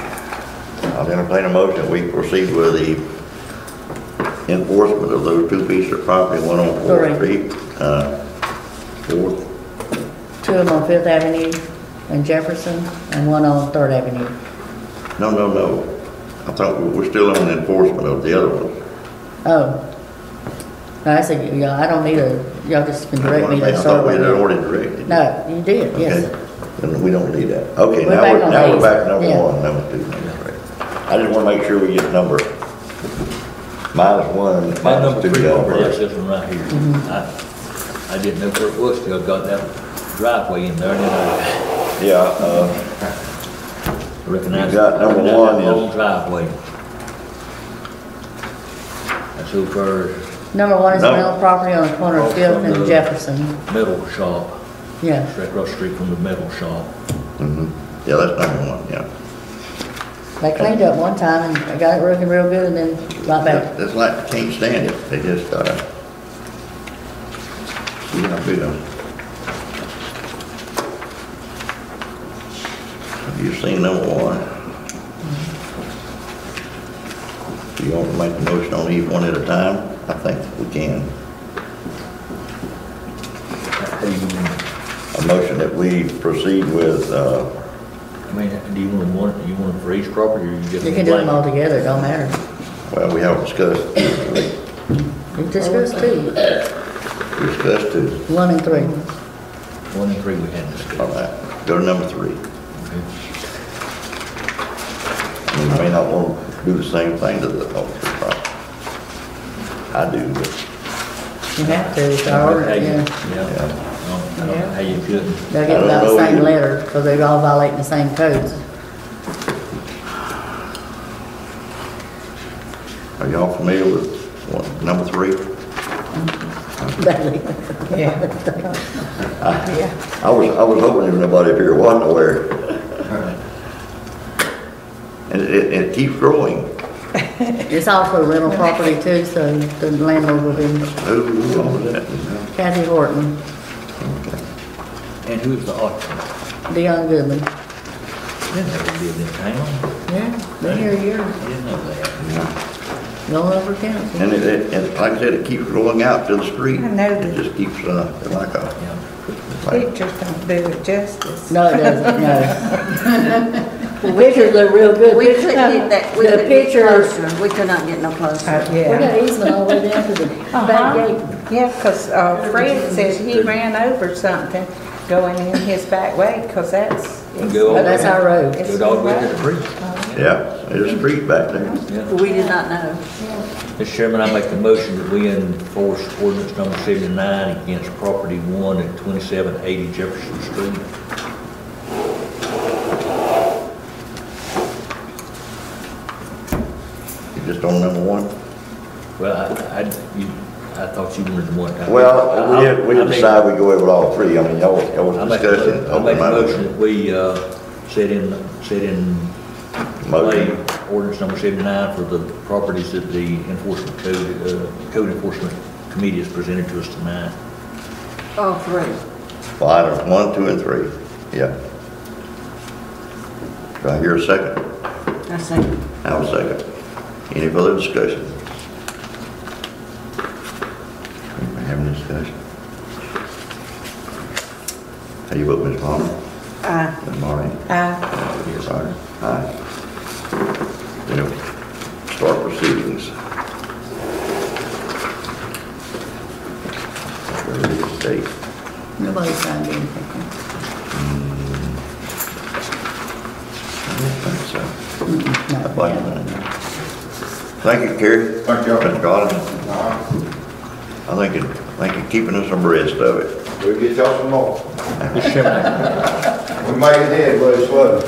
I'll entertain a motion that we proceed with the enforcement of those two pieces of property, one on Fourth Street, Fourth. Two of them on Fifth Avenue and Jefferson, and one on Third Avenue. No. I thought we're still on the enforcement of the other one. Oh. No, I said, yeah, I don't need y'all just can direct me I to thought start we with had it. already directed. No, you did, yes. Okay. Then we don't need that. Okay, We're now back we're on these. back to number Yeah. one, number two, number three. I just want to make sure we get number minus one, that minus number two three down property, that's first. this one right here. I didn't know where it was till I got that driveway in there, and then I Yeah, recognized. You got number that one is- long driveway. That's over Number one is No. rental property on the corner of Fifth and the- Jefferson. metal shop, Yeah. it's right across the street from the metal shop. yeah, that's number one, yeah. They cleaned up one time and I got it working real good and then right back. It's like, they can't stand it, they just, see how big them. Have you seen number one? Do you want to make the motion on each one at a time? I think we can. How do you, A motion that we proceed with, do you want it for each property, or you just? You can do them all together, it don't matter. well, we haven't discussed, You discussed two, we discussed two. 1 and 3. 1 and 3 we had discussed. All right, go to number three. Okay. You may not want to do the same thing to the property. I do, but, You have to, it's our, How you- yeah. Yeah. yeah. I don't know how you couldn't. They'll I get don't about know the same either. letter because they all violate the same codes. Are y'all familiar with number three? Badly. Yeah. I was hoping if nobody up here wasn't aware. And it keeps growing. It's also rental property too, so the landlord will be Who owns that? Kathy Horton, And who's the auction? Dion Goodman. Didn't ever live in town. Yeah, been here a year, Didn't know that. going over council. And and like I said, it keeps growing out to the street. I know It that. just keeps, like a, Yeah. Pictures don't do it justice. No, it doesn't, no. The pictures look real good. We couldn't get that, we The couldn't get pictures, closer, we could not get no closer. we Yeah. got easement all the way down to the back gate. Yeah, because Fred said he ran over something going in his back way, because that's. Go Oh, that's our road. Go all the way to the bridge. yeah, there's a street back there. Yeah. We did not know. Mr. Chairman, I make the motion that we enforce ordinance number 79 against property 1 at 2780 Jefferson Street. You just on number one? Well, I thought you wanted one. Well, we didn't decide we go over all three. I mean, y'all was discussing. I'll make a motion that we set in Motion. Ordinance number 79 for the properties that the enforcement code enforcement committee has presented to us tonight. All three. For items 1, 2, and 3. Yeah. Do I hear a second? I second. Have a second. Any further discussion? We have any discussion? How you vote, Ms. Palmer? Aye. Ms. Marley? Aye. Yes, aye. Aye. Then we'll start proceedings. Where is the date? Nobody signed anything. I don't think so. No, I'd like yeah. that. Thank you, Kerry. Thank you. Mr. Collins. I think you're keeping us abreast of it. We'll get y'all some more. Mr. Chairman, We made it in, but it's slow.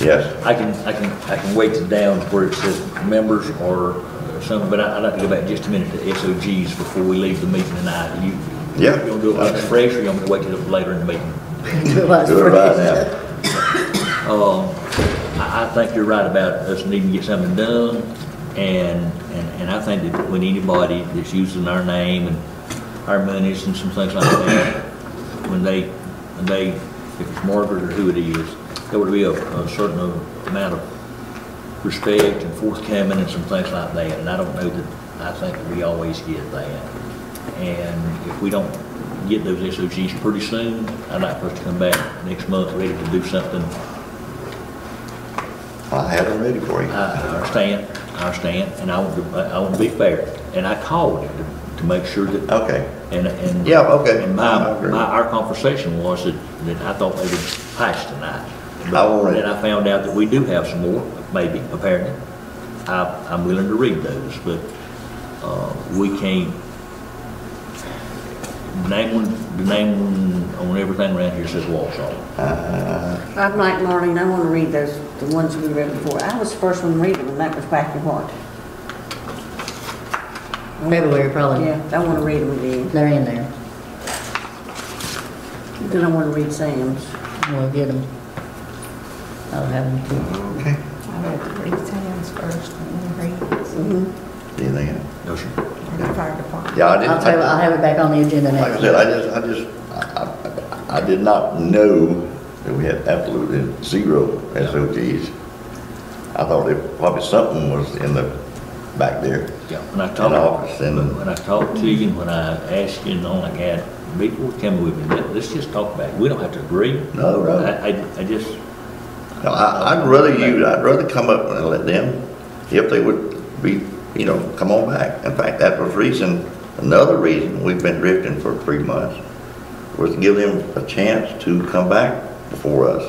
Yes. I can wait to down where it says members or something, but I'd like to go back just a minute to SOGs before we leave the meeting tonight. You Yeah. want to do it like fresh, or you want me to wait till later in the meeting? Do it like Do it right now. I think you're right about us needing to get something done, and I think that when anybody that's using our name and our monies and some things like that, when they, if it's Margaret or who it is, there would be a certain amount of respect and forthcoming and some things like that, and I don't know that, I think that we always get that. And if we don't get those SOGs pretty soon, I'd like for us to come back next month ready to do something. I had them ready for you. I understand, and I want to be fair. And I called you to make sure that, Okay. and Yeah, okay. and I agree. our conversation was that I thought they would pass tonight. I But wanna- then I found out that we do have some more, maybe, apparently. I'm willing to read those, but we can't. The name on everything around here says Wausau. I'm like Marlene, I want to read those, the ones we read before. I was the first one to read them, and that was back in what? February, probably. Yeah, I want to read them again. They're in there. Then I want to read Sam's. We'll get them. I'll have them too. Okay. I had to read Sam's first and then read Anything else? No, sir. the fire department. Yeah, I I'll have it back on the agenda like I next. said, I did not know that we had absolutely zero SOGs. I thought probably something was in the back there. Yeah, when I In the office, talked, and when I talked to you, when I asked you, and all like that, before coming with me, let's just talk about it. We don't have to agree. no, no. I just, No, I'd rather come up and let them, if they would be, come on back. In fact, that was another reason we've been drifting for 3 months, was to give them a chance to come back before us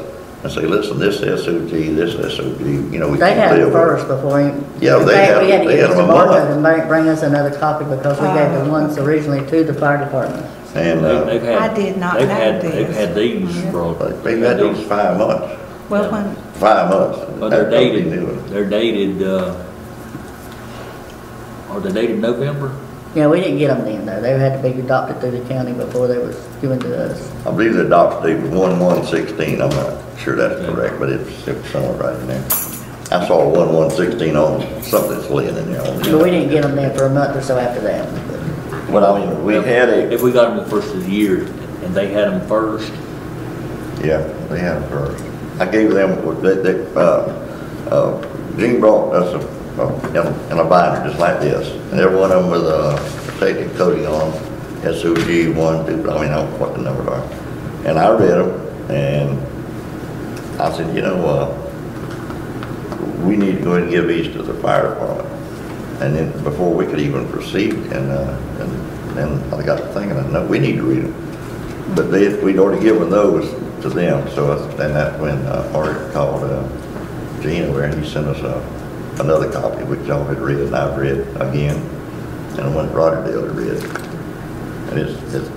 and say, listen, this SOG, we They can't had live it with first it. before. Yeah, In they fact, had- we had to they get had Mr. them a Bartlett month. and bring us another copy because we gave the ones originally to the fire department. And they've had. I did not they've know had- this. They've had these for. they've had those 5 months, Well, when, 5 months. Well, they're That's totally dated, new. are they dated November? Yeah, we didn't get them then though. They had to be adopted through the county before they was given to us. I believe the adopted date was 1/1/16. I'm not sure that's correct, but it's somewhere right in there. I saw 1/1/16 on something's laying in there. But we didn't get them then for a month or so after that. Well, I mean, we had If we got them the first of the year, and they had them first, yeah, they had them first. I gave them, Gene brought us in a binder just like this, and every one of them with a protective coating on them, SOG 1, 2, I don't know what the numbers are. And I read them, and I said, we need to go ahead and give these to the fire department. And then before we could even proceed, and then I got to thinking, no, we need to read them. But we'd already given those to them, so then that's when Art called Gene over and he sent us another copy, which y'all had read and I've read again, and one Rotterdale had read. And it's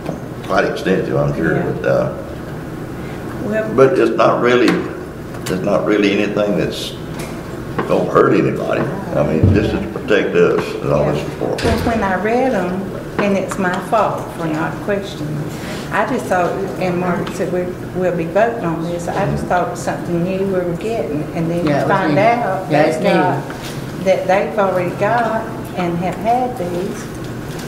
quite extensive, I'm sure, Yeah. but it's not really anything that's don't hurt anybody. I mean, this is to protect us, is all this is for. well, when I read them, and it's my fault for not questioning, I just thought, and Margaret said we'll be voting on this, I just thought it was something new we were getting, and then Yeah, you it was find new. out Yeah, it's that's new. not, that they've already got and have had these,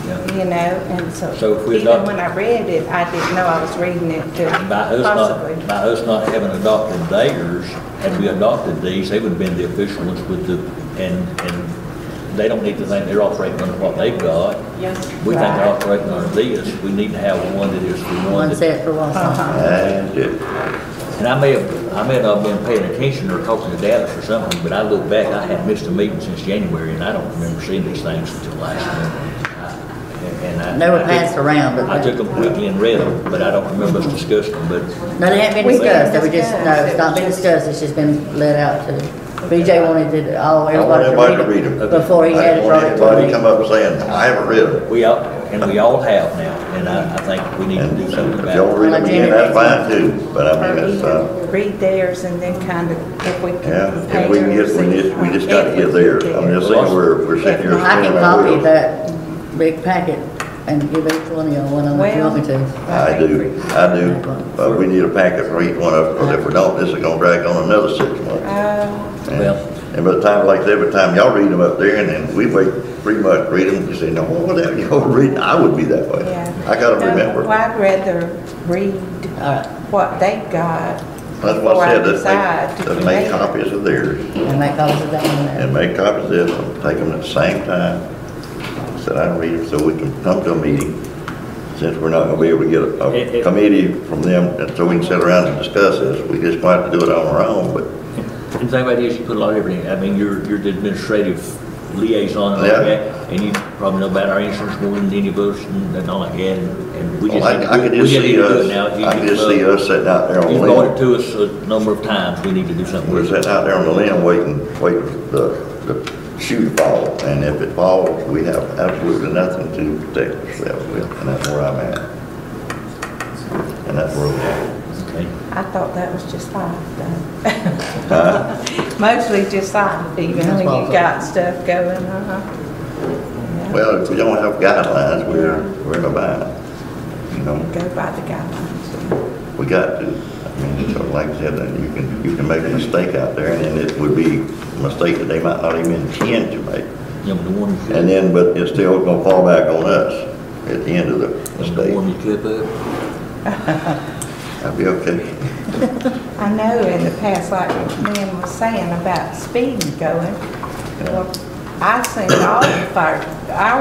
Yeah. you know, and So if we even adopt- when I read it, I didn't know I was reading it to possibly. By us not having adopted theirs, had we adopted these, they would have been the official ones with the, and they don't need to think they're operating under what they've got. Yes. We think they're operating under this. We need to have one that is the one One that. set for Wausau. That's it. And I may not have been paying attention or talking to Dallas or something, but I look back, I hadn't missed a meeting since January, and I don't remember seeing these things until last month. They were passed around, but I took them quickly and read them, but I don't remember us discussing them, but no, they haven't been We discussed. They didn't were just, discuss. no, it's not been discussed. It's just been let out to, BJ wanted it all, I want everybody everybody to to read read it before he I had it don't brought want it to anybody me. come up saying, I haven't read them. we all have now, and I think we need to do something If y'all about it. read them again, that's fine too, but I mean, Or it's, either read theirs and then kind of, if we can. yeah, if we can get, we just got to get there. I'm just saying, we're sitting here I can spinning our copy wheels. that big packet and give each one of y'all one of them if you want me to. I do, but we need a packet for each one of them, because if we don't, this is gonna drag on another 6 months. Well, And by the time, like every time y'all read them up there, and then we wait pretty much, read them, you say, no, whatever y'all read, I would be that way. Yeah. I gotta No, remember. well, I'd rather read All right, what they've got That's before what I I decide said, to that do make it. copies of theirs, and make copies of that one there. and make copies of this, and take them at the same time, sit down and read them, so we can come to a meeting. Since we're not gonna be able to get a committee from them, and so we can sit around and discuss this, we just might have to do it on our own, but and the thing about it is, you put a lot of everything, I mean, you're the administrative liaison and all Yeah. that, and you probably know about our insurance more than any of us and all that, and we well, just need I to could do just we just need see to do us, it now. I can just see us sitting out there on the You've brought it limb. to us a number of times, we need to do something We're with it. sitting out there on the limb waiting for the shoe to fall, and if it falls, we have absolutely nothing to protect ourselves with, and that's where I'm at. And that's where we're at. Okay. I thought that was just life, though. Mostly just life, even That's when awesome. you got stuff going, Yeah. Well, if we don't have guidelines, we're in a bind, you know, Go by the guidelines. we got to. I mean, so like I said, then you can make a mistake out there, and then it would be a mistake that they might not even intend to make. You know, the one you And then, but it's still gonna fall back on us at the end of the the one mistake. you clip up. I'll be okay. I know in the past, like Lynn was saying about speed going, well, I've seen our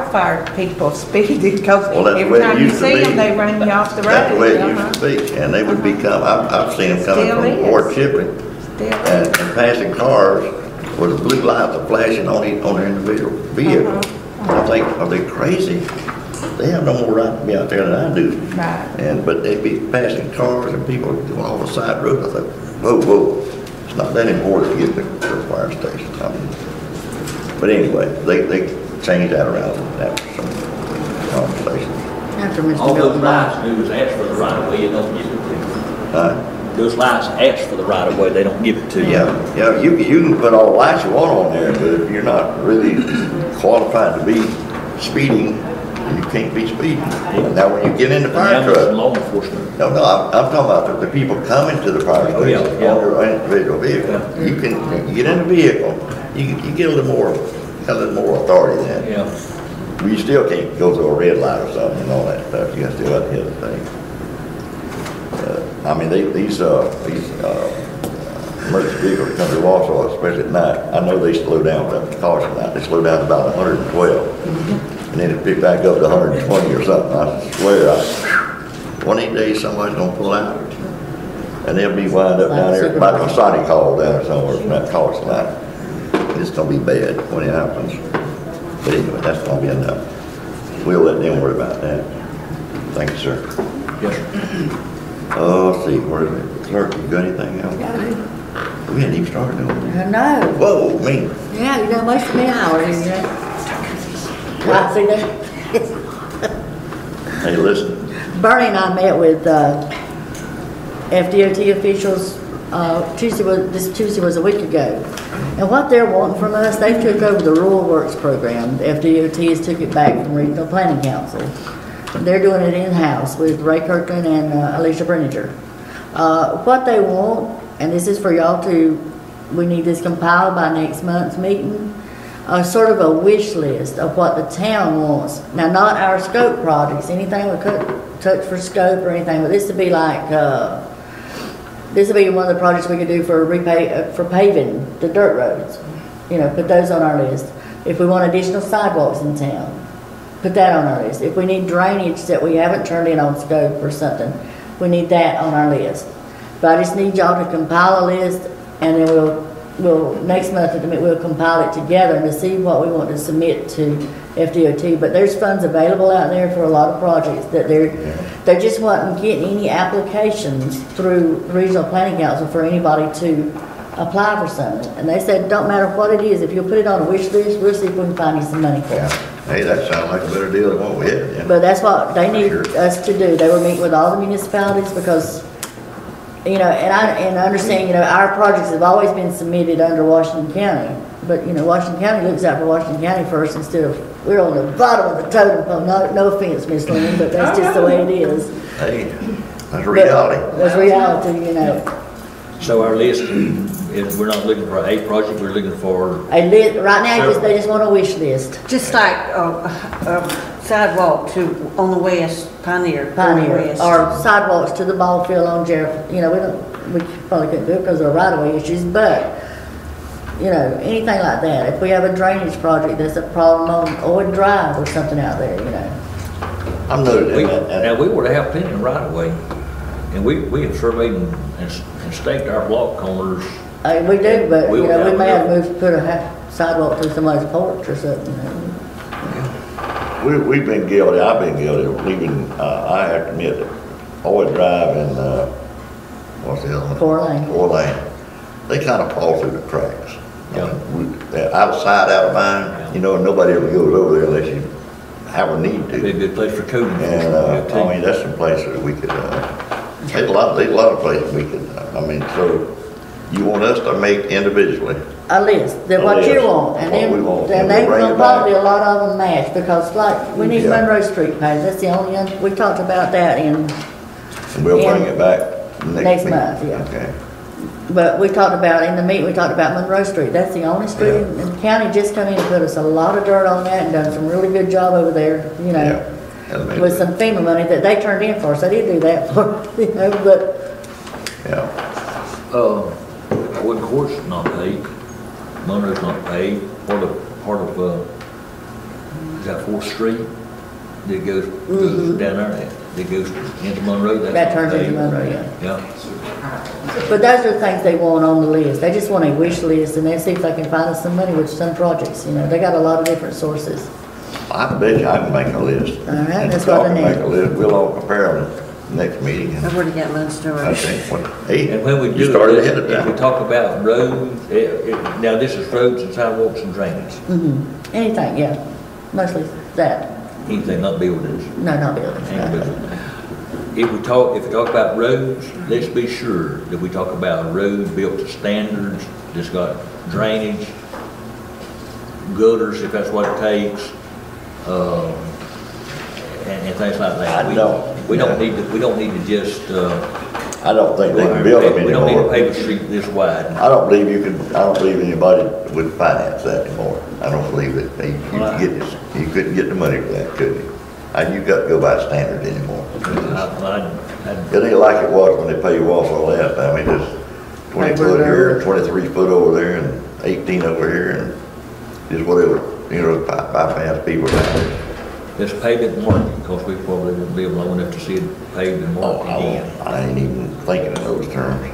fire people speeding, because Well, that's the every way it time you used to see be. them, they run you off the road. That's the way it Uh-huh. used to be, and they would be I've seen them coming Still from is. Fort Chipley, Still and passing cars where the blue lights are flashing on their individual vehicle. I think, are they crazy? They have no more right to be out there than I do. Right. But they'd be passing cars and people going off the side road. I thought, whoa, it's not that important to get to the fire station. I mean, but anyway, they changed that around after some conversation. After Mr. All those Milton lights Brown. do is ask for the right of way, you don't give it to Uh, you. Those lights ask for the right of way, they don't give it to you. yeah, you can put all the lights you want on there, but if you're not really qualified to be speeding, you can't be speeding. Now, when you get in the fire Now, there's truck, law enforcement. no, I'm talking about the people coming to the fire Oh, yeah, station yeah. on their individual vehicle. Yeah. You get in the vehicle, you get a little more authority then. Yeah. You still can't go through a red light or something and all that stuff. You got to still have to hit the thing. I mean, these emergency vehicles that come to Wausau, especially at night, I know they slow down without the caution light. They slow down to about 112. And then it pick back up to 120 or something. I swear, one of these days somebody's gonna pull out. And they'll be wind up down there, like a Sonic Hall down there somewhere from that caution light. It's gonna be bad when it happens. But anyway, that's gonna be enough. We'll let them worry about that. Thank you, sir. Yes, sir. Oh, let's see, where's it? Clerk, you got anything else? We hadn't even started doing it. No. Whoa, me. Yeah, you know, most of the hour, you know. I see that. Hey, listen, Bernie and I met with FDOT officials, this Tuesday was a week ago. And what they're wanting from us, they took over the Rural Works program. The FDOT has took it back from Regional Planning Council. They're doing it in-house with Ray Kirkland and Alicia Brenninger. What they want, and this is for y'all to, we need this compiled by next month's meeting, sort of a wish list of what the town wants. Now, not our scope projects, anything we could touch for scope or anything, but this would be like, this would be one of the projects we could do for for paving the dirt roads. You know, put those on our list. If we want additional sidewalks in town, put that on our list. If we need drainage that we haven't turned in on scope or something, we need that on our list. But I just need y'all to compile a list, and then we'll next month we'll compile it together to see what we want to submit to FDOT. But there's funds available out there for a lot of projects that they just wasn't getting any applications through Regional Planning Council for anybody to apply for something. And they said, don't matter what it is, if you'll put it on a wish list, we'll see if we can find you some money for it. Hey, that sounds like a better deal than what we had. Yeah. But that's what they need us to do. They were meeting with all the municipalities because, you know, and I understand, you know, our projects have always been submitted under Washington County. But, you know, Washington County looks out for Washington County first instead of, we're on the bottom of the totem pole. No offense, Miss Lynn, but that's just the way it is. Hey, that's reality. That's reality, you know. So our list, we're not looking for a project, we're looking for. Right now, they just want a wish list. Just like sidewalk on the west, Pioneer. West. Or sidewalks to the ball field on Jeff. You know, we probably couldn't do it because of right-of-way issues, but, you know, anything like that. If we have a drainage project that's a problem on Owen Drive or something out there, you know. I'm noted that. Now, we were to have plenty of right-of-way, and we have surveyed and staked our block corners. We do, but, you know, we may have moved, put a sidewalk through somebody's porch or something, you know. We've been guilty, I've been guilty of leaving, I have to admit, Owen Drive and, what's the other one? 4 Lane. 4 Lane. They kind of fall through the cracks. Yeah. Out of sight, out of mind, you know, nobody ever goes over there unless you have a need to. It'd be a good place for coding. And, I mean, that's some places we could, there's a lot of places we could, so you want us to make individually a list, what you want, and then they will probably a lot of them match, because like, we need Monroe Street paved, that's the only, we talked about that and we'll bring it back next month, yeah. Okay. But we talked about, in the meeting, we talked about Monroe Street, that's the only street, and the county just come in and put us a lot of dirt on that and done some really good job over there, you know, with some FEMA money that they turned in for us, they did do that for us, you know, but. Yeah. Wooden Court's not paid, Monroe's not paid, part of, is that 4th Street that goes down there, that goes into Monroe? That turns into Monroe, Yeah. But those are the things they want on the list, they just want a wish list, and they see if they can find us some money with some projects, you know, they got a lot of different sources. I bet you I can make a list. All right, that's what I need. Make a list, we'll all compare them next meeting. I've already got mine started. And when we do started ahead of if time. we talk about roads, now this is roads and sidewalks and drainage. Anything, yeah, mostly that. Anything, not buildings. No, not buildings. If we talk about roads, let's be sure that we talk about a road built to standards, that's got drainage, gutters if that's what it takes, and things like that. We don't need to just. I don't think they can build them anymore. We don't need to pave a street this wide. I don't believe anybody would finance that anymore. I don't believe it. You couldn't get the money for that, could you? You got to go by standard anymore. It ain't like it was when they paved Wausau last time. It just 20 foot here, 23 foot over there, and 18 over here, and just whatever, you know, bypass people down there. Let's pave it and mark it, because we probably won't live long enough to see it paved and marked again. I ain't even thinking in those terms.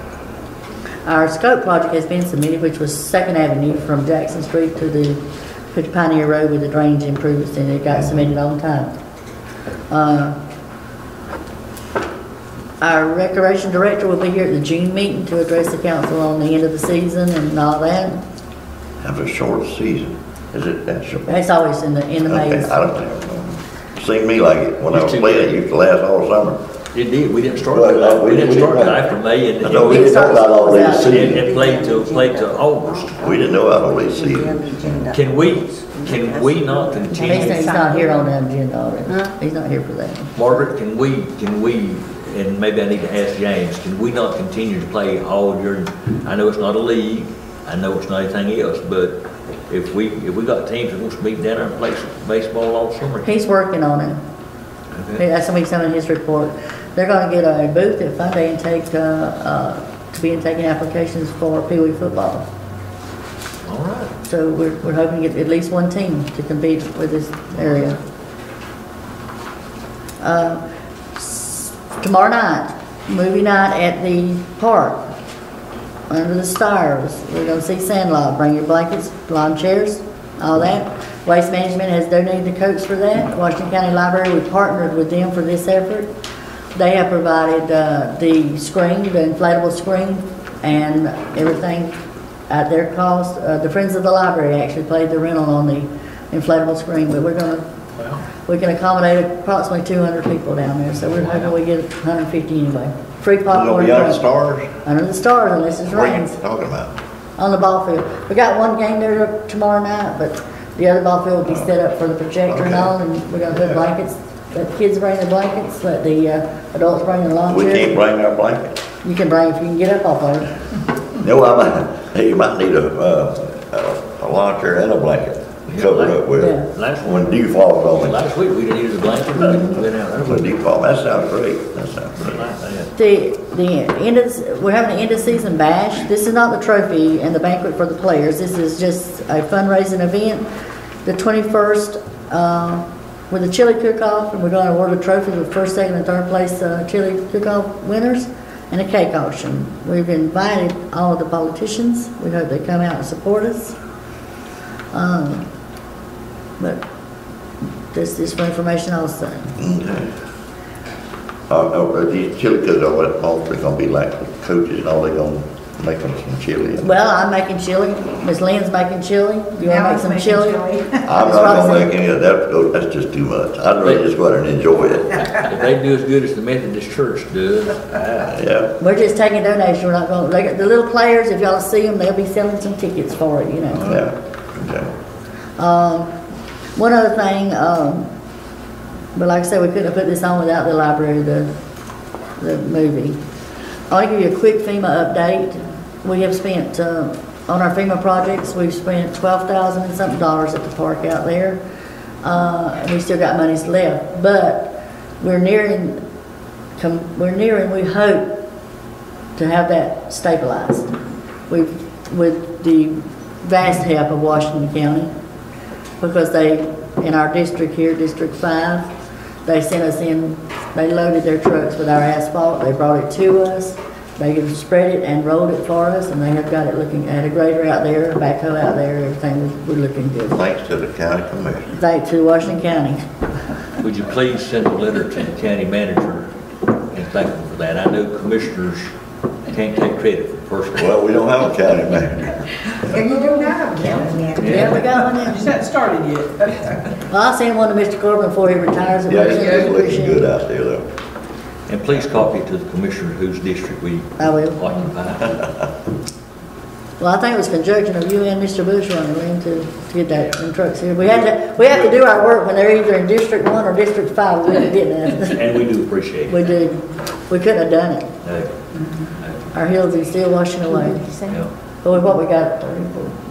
Our scope project has been submitted, which was 2nd Avenue from Jackson Street to the Pioneer Road with the drainage improvements, and it got submitted on time. Our recreation director will be here at the June meeting to address the council on the end of the season and all that. Have a short season. Is it that short? It's always in the May. I don't know. Seemed to me like it when I was playing. It used to last all summer. It did. We didn't start until after May, and we didn't know about all these seasons. It played till August. We didn't know about all these seasons. Can we Can we not continue, He's not here on the agenda already. He's not here for that. Margaret, can we, and maybe I need to ask James, can we not continue to play all during, I know it's not a league, I know it's not anything else, but if we got teams that wants to meet down there and play some baseball all summer. He's working on it. Okay. That's gonna be some of his report. They're gonna get a booth at Fun Day and to be taking applications for Pee Wee football. All right. So we're hoping to get at least one team to compete with this area. Tomorrow night, movie night at the park, under the stars. We're gonna see Sandlot. Bring your blankets, lawn chairs, all that. Waste Management has donated the coats for that. Washington County Library, we partnered with them for this effort. They have provided the screen, the inflatable screen, and everything at their cost. The Friends of the Library actually paid the rental on the inflatable screen, but we can accommodate approximately 200 people down there, so we're hoping we get 150 anyway. Free popcorn. Beyond the stars? Under the stars, unless it What are rains. you talking about? On the ball field. We got one game there tomorrow night, but the other ball field will be set up for the projector and all, and we're gonna put blankets. Let the kids bring their blankets, let the adults bring their lawn We chairs. can't bring our blanket. You can bring if you can get up off of it. No, you might need a lawn chair and a blanket to cover up with. Yeah. Last When dew falls on it. Last week, we didn't use a blanket, we went out there. When dew falls, that sounds great. That sounds great. We're having an end of season bash. This is not the trophy and the banquet for the players. This is just a fundraising event. The 21st, with a chili cook-off, and we're going to award a trophy to the first, second, and third place chili cook-off winners, and a cake auction. We've invited all of the politicians. We hope they come out and support us. But this is for information also. Okay. These chili cookers are mostly gonna be like the coaches and all, they gonna make them some chili. Well, I'm making chili. Miss Lynn's making chili. You want to make some chili? I'm not gonna make any of that, that's just too much. I'd rather just go out and enjoy it. If they do as good as the Methodist Church does, Yeah. We're just taking donations. We're not going to, the little players, if y'all see them, they'll be selling some tickets for it, you know. Yeah. Okay. One other thing, but like I said, we couldn't have put this on without the library, the movie. I'll give you a quick FEMA update. We have spent, on our FEMA projects, we've spent $12,000 and something at the park out there. And we still got monies left, but we're nearing, we hope to have that stabilized. With the vast help of Washington County, because in our district here, District 5, they sent us in, they loaded their trucks with our asphalt, they brought it to us, they spread it and rolled it for us, and they have got it looking at a grader out there, a backhoe out there, everything, we're looking good. Thanks to the county commission. Thanks to Washington County. would you please send a letter to the county manager and thank him for that? I know commissioners can't take credit for the first one. Well, we don't have a county manager. And you do not have a county manager. Yeah, we got one Just in. hadn't started yet. Well, I'll send one to Mr. Corbin before he retires. Yeah, it's looking good out there though. And please copy it to the commissioner whose district we I will. occupy. Well, I think it was conjunction of you and Mr. Bush running in to get them trucks here. We have to do our work when they're either in District 1 or District 5. We really didn't. And we do appreciate it. We do. We couldn't have done it. No. Our hills are still washing away. No. But what we got,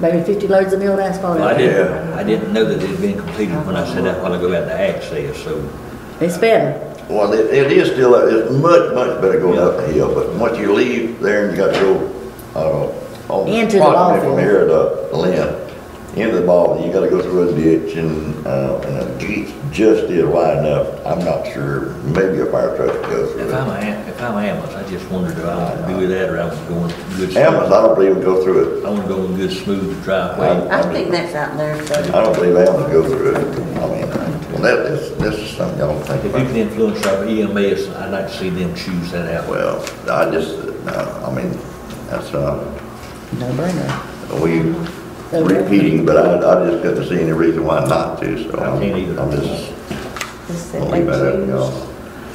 maybe 50 loads of milled asphalt Well, out there. I didn't know that it had been completed when I said that while ago about the access, so. It's better. Well, it is still, it's much better going up the hill, but once you leave there and you got to go, on Into the ball from field. here to Lynn, into the ball, you got to go through a ditch and the gates just is wide enough. I'm not sure, maybe a fire truck could go through If it. I'm ambulance, I just wondered if I want to do with that or I want to go in good. Ambulance, I don't believe would go through it. I want to go in good smooth driveway. I think that's out there, so. I don't believe ambulance go through it. I mean, well, this is something y'all don't think If you about. can influence our EMS, I'd like to see them choose that out. Well, that's, No brainer. we repeating, but I just couldn't see any reason why not to, so I can't either. I'm just, Just I'll that leave that up to they y'all.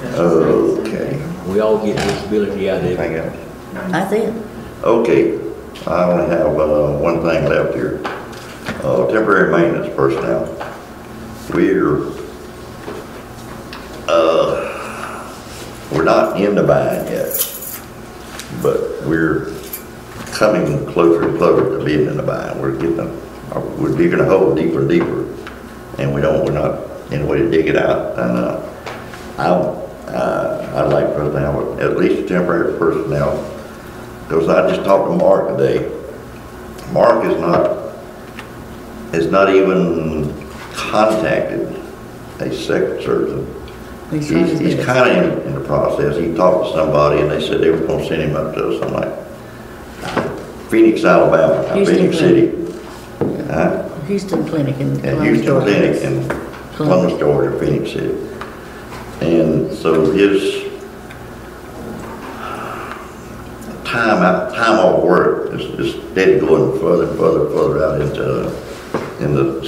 choose. Okay, We all get disability out of it. anything else? I see it. Okay, I only have, one thing left here. Temporary maintenance personnel. We're not in the bind yet, but we're coming closer and closer to being in the bind. We're digging a hole deeper and deeper, and we're not in a way to dig it out. And I'd like for us to have at least temporary personnel, because I just talked to Mark today. Mark has not even contacted a second surgeon. He's kind of in the process. He talked to somebody and they said they were going to send him up to us. I'm like, Phoenix, Alabama, Phoenix City. Houston Clinic in Columbus, Houston Clinic in Columbus, Georgia, Phoenix City. And so his time off work is steady going further and further out into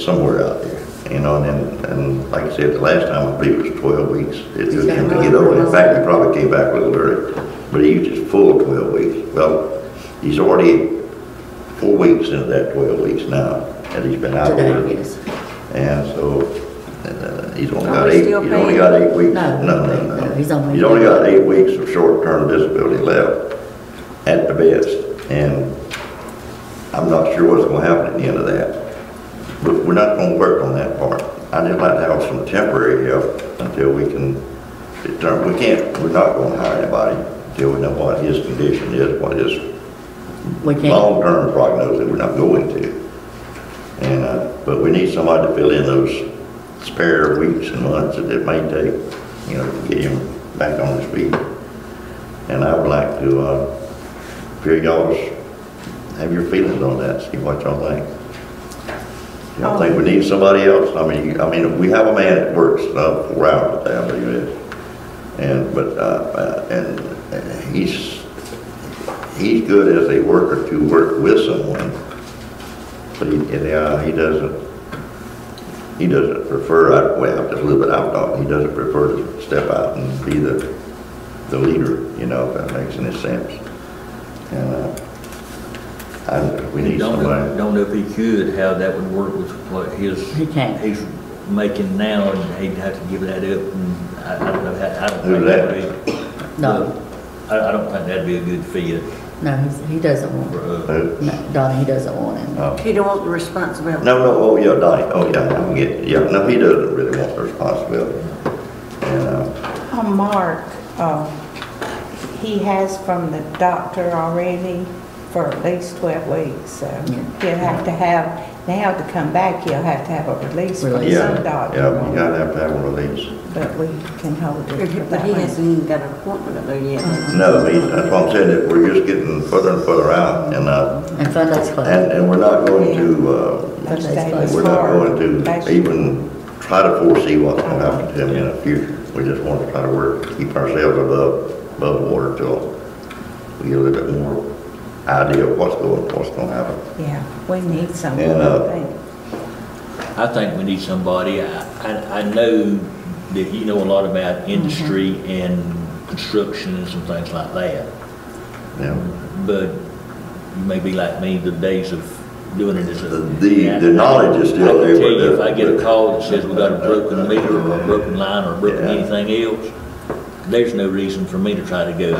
somewhere out there. You know, and like I said, the last time I believe it was 12 weeks. It took him to get over. In fact, he probably came back a little early, but he was just full 12 weeks. Well, he's already 4 weeks into that 12 weeks now, and he's been out of work. Yes. And so he's only got 8 weeks. No. He's only got 8 weeks of short-term disability left at the best, and I'm not sure what's going to happen at the end of that. But we're not going to work on that part. I just like to have some temporary help until we can determine. We're not going to hire anybody until we know what his condition is, what his long-term prognosis. We're not going to. And but we need somebody to fill in those spare weeks and months that it may take, you know, to get him back on his feet. And I would like to hear y'all have your feelings on that. See what y'all think. Y'all think we need somebody else? I mean, we have a man that works 4 hours a day, I believe it is, and he's good as a worker to work with someone, but he doesn't prefer. Well, just a little bit out. He doesn't prefer to step out and be the leader. You know, if that makes any sense. And we need somebody. Don't know if he could, how that would work with what he's making now, and he'd have to give that up. And I don't know how. I don't think that'd be. No. I don't think that'd be a good fit. No, he doesn't want it. No, Donnie, he doesn't want it. Oh. He don't want the responsibility. No. Oh yeah, Donnie. Oh yeah, I get it. Yeah. No, he doesn't really want the responsibility. And Mark, he has from the doctor already for at least 12 weeks, so he'll have to have, now to come back, he'll have to have a release from some doctor. Yeah, you gotta have to have a release. But we can hold it. But he hasn't even got an appointment there yet. No, that's what I'm saying, that we're just getting further and further out, and Funday's closed. and we're not going to even try to foresee what's going to happen to him in the future. We just want to try to work to keep ourselves above water till we get a little bit more idea of what's going to happen. Yeah, we need someone, I think we need somebody. I know that you know a lot about industry and construction and some things like that. Yeah. But you may be like me, the days of doing it as a... The knowledge is still there. I can tell you, if I get a call that says we got a broken meter or a broken line or broken anything else, there's no reason for me to try to go. No,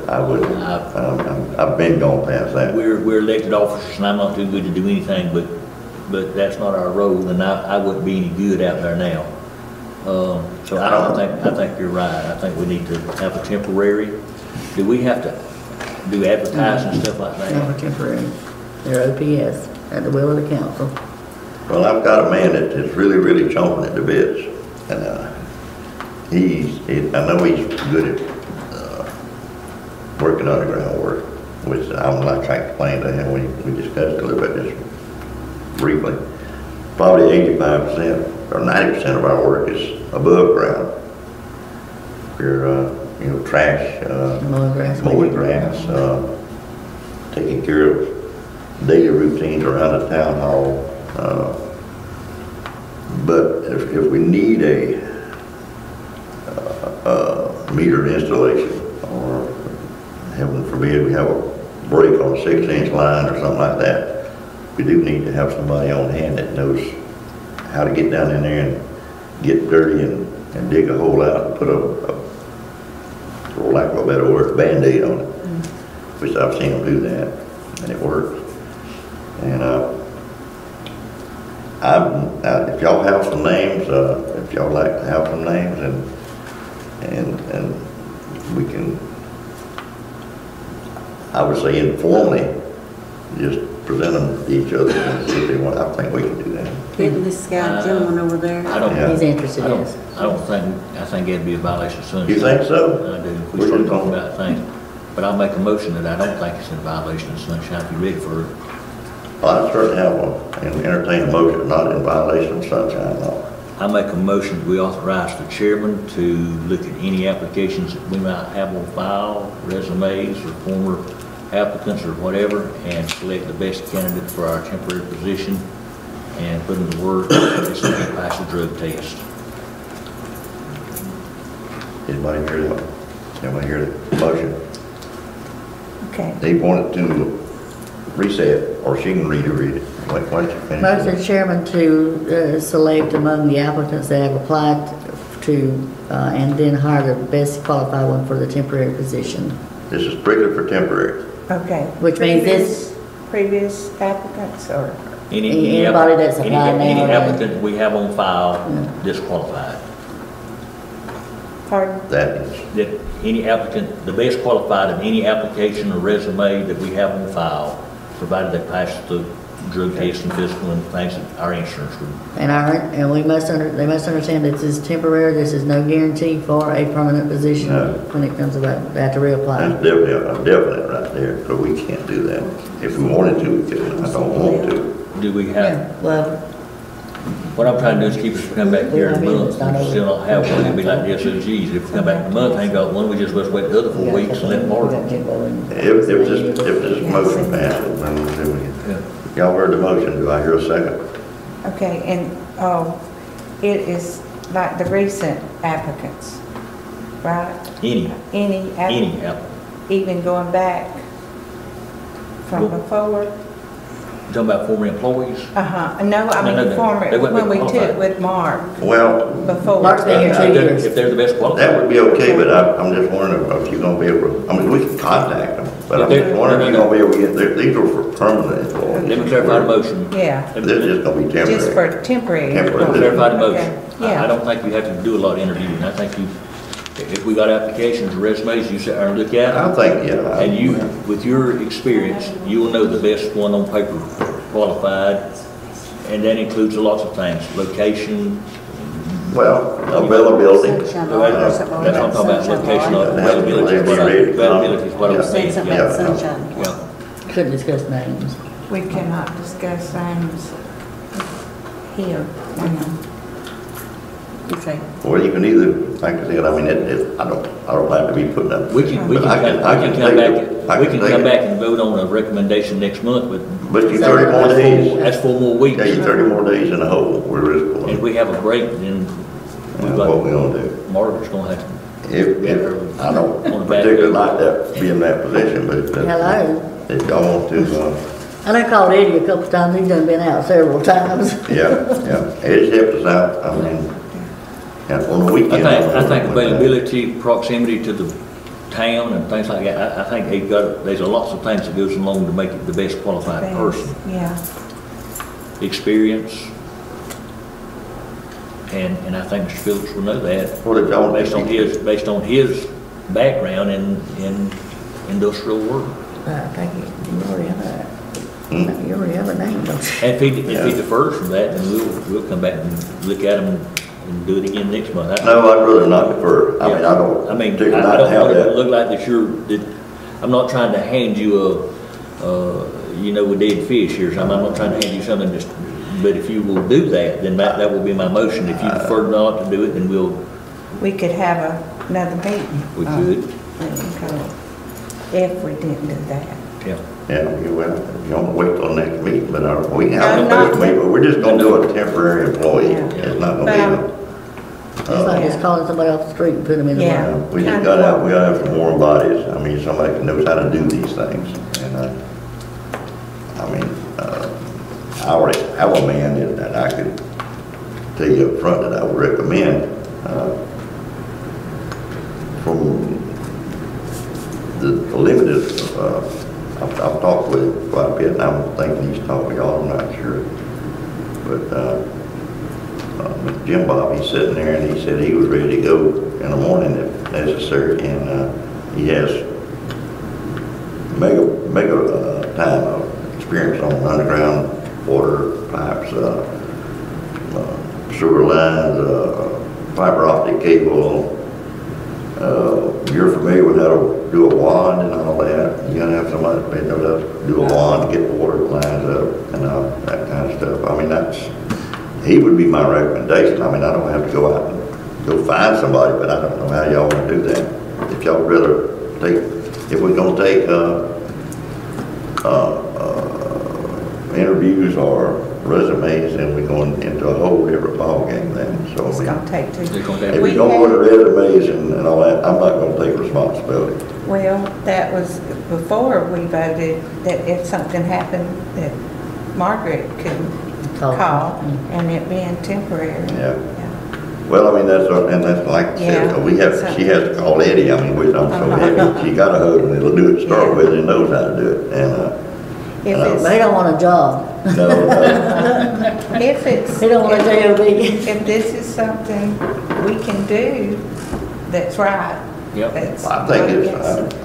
I wouldn't. I've been gone past that. We're elected officers, and I'm not too good to do anything, but that's not our role, and I wouldn't be any good out there now. So I think you're right. I think we need to have a temporary. Do we have to do advertising and stuff like that? No, temporary. They're OPS at the will of the council. Well, I've got a man that is really, really chomping at the bits, and I know he's good at working underground work, which I'm not trying to explain to him. We discussed a little bit just briefly. Probably 85% or 90% of our work is above ground. We're trash, mowing grass, taking care of daily routines around the town hall. But if we need a meter installation, or heaven forbid we have a break on a 6-inch line or something like that, we do need to have somebody on hand that knows how to get down in there and get dirty and dig a hole out and put for lack of a better word, Band-Aid on it. Which I've seen them do that, and it works. And if y'all have some names, if y'all like to have some names, and we can, I would say informally, just present them to each other and see if they want. I think we can do that. Getting this guy, gentleman over there. I don't, Yeah. He's interested, yes. I think it'd be a violation of sunshine. You think so? I do. If we We're start just talking gonna- about things. But I'll make a motion that I don't think it's in violation of sunshine. If you're ready for it. Well, I certainly have one, and entertain a motion not in violation of sunshine law. I make a motion that we authorize the chairman to look at any applications that we might have on file, resumes or former applicants or whatever, and select the best candidate for our temporary position and put them to work as soon as they pass the drug test. Anybody hear that? Anybody hear the motion? Okay. They wanted to reset, or she can read it. Why don't you finish? Motion chairman to select among the applicants that have applied to, and then hire the best qualified one for the temporary position. This is strictly for temporary. Okay. Which means this- Previous applicants or? Anybody that's applied now, Any right? applicant we have on file disqualified. Pardon? That is, That any applicant, the best qualified in any application or resume that we have on file, provided they pass the drug test and physical and things that our insurance would. And they must understand that this is temporary, this is no guarantee for a permanent position No. when it comes about, they have to reapply. that's definitely a definite right there, so we can't do that. If we wanted to, we could. I don't want to. Do we Yeah, have, well, what I'm trying to do is keep us from coming back here in a month, and still not have one, it'd be like the SOGs. If we come back in a month, ain't got one, we just must wait the other 4 weeks and let Mark. If this motion passes, then y'all heard the motion, do I hear a second? Okay, and, it is like the recent applicants, right? Any Any applicant. even going back from Well- before? You talking about former employees? No, I mean, No. former, They wouldn't be when we qualified. took with Mark Well, before. Mark's been here 2 years. If they're the best qualified. that would be okay, but I'm just wondering if you're gonna be able to, I mean, we can contact them, but I'm just wondering if you're gonna be able to get, these are for permanent employees. Let me clarify the motion. Yeah, This is just gonna be just temporary. for temporary. Temporary. Let me clarify the motion. Okay, yeah. I don't think you have to do a lot of interviewing. I think if we got applications or resumes, you sit there and look at I them. think, yeah. And you, with your experience, you will know the best one on paper qualified, and that includes lots of things, location. Well, availability. Sunshine law or something like That's what I'm talking about, that. location, Sunshine law. availability is what availability is what I'm Saying saying. something Yeah. about sunshine. Yeah. couldn't discuss names. We cannot discuss names here. Okay. Or you can either, like I said, I mean, I don't like to be putting up. We can But I can come take back, it. I we can can take come it. back and vote on a recommendation next month, But you 30 more days. that's 4 more weeks. Yeah, you 30 more days in the hole, we're just And going. we have a break, then we've What we got, gonna do? Margaret's gonna have to. If, I don't particularly like that, be in that position, but Hello. if y'all want to, I done called Eddie a couple times, he's done been out several times. yeah. It's helped us out, I mean, yeah, on the weekend. I think availability, proximity to the town and things like that, I think there's lots of things that goes along to make it the best qualified person. Yeah, Experience, and I think Mr. Phillips will know that, What did y'all based on his background in industrial work. I think you already have a, you already have a name, don't you? And if he defers from that, then we'll come back and look at him and do it again next month. No, I'd rather not defer. I mean, I don't I mean, particularly I not don't have want it to that. look like that I'm not trying to hand you a dead fish here, so I'm not trying to hand you something just, but if you will do that, then that will be my motion. If you prefer not to do it, then we could have another meeting. we could, If we didn't do that. yeah. Yeah, you don't wait till the next meeting, but we can No, have not- a first meeting, but we're just gonna do a temporary employee. Yeah. It's not gonna It's like just calling somebody off the street and putting them in the Yeah. line. we just we gotta have some warm bodies. I mean, somebody that knows how to do these things. And, I already have a man that I could tell you up front that I would recommend, from the limited, I've talked with him quite a bit, and I'm thinking he's talked with y'all, I'm not sure. But, Mr. Jim Bob, he's sitting there and he said he was ready to go in the morning if necessary, and he has mega time of experience on underground water pipes, sewer lines, fiber optic cable. You're familiar with how to do a wand and all that. You gotta have somebody that knows how to do a wand to get the water lines up and that kind of stuff. I mean, he would be my recommendation. I mean, I don't have to go out and go find somebody, but I don't know how y'all want to do that. If y'all rather if we're gonna take interviews or resumes, then we're going into a whole different ballgame then. So It's gonna take two. if we're going with resumes and all that, I'm not gonna take responsibility. Well, that was before we voted, that if something happened, that Margaret could call, and it being temporary. Yeah. Well, I mean, that's like I said, she has to call Eddie. I mean, which I'm so happy. She got a husband that'll do it to start with and knows how to do it. And they don't want a job. No. If it's, They don't want a job. if this is something we can do, that's right. Yep. That's I think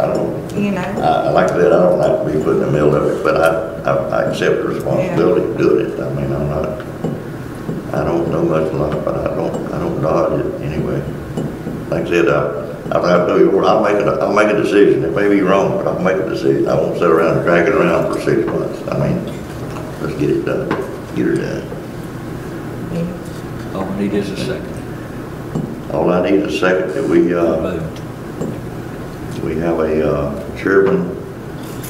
I don't, you know. like I said, I don't like to be put in the middle of it, but I accept the responsibility of doing it. I mean, I don't know much about it, but I don't dodge it anyway. Like I said, I'll make a decision. It may be wrong, but I'll make a decision. I won't sit around and drag it around for 6 months. I mean, let's get it done. Get her done. All we need is a second. All I need is a second that we have a chairman,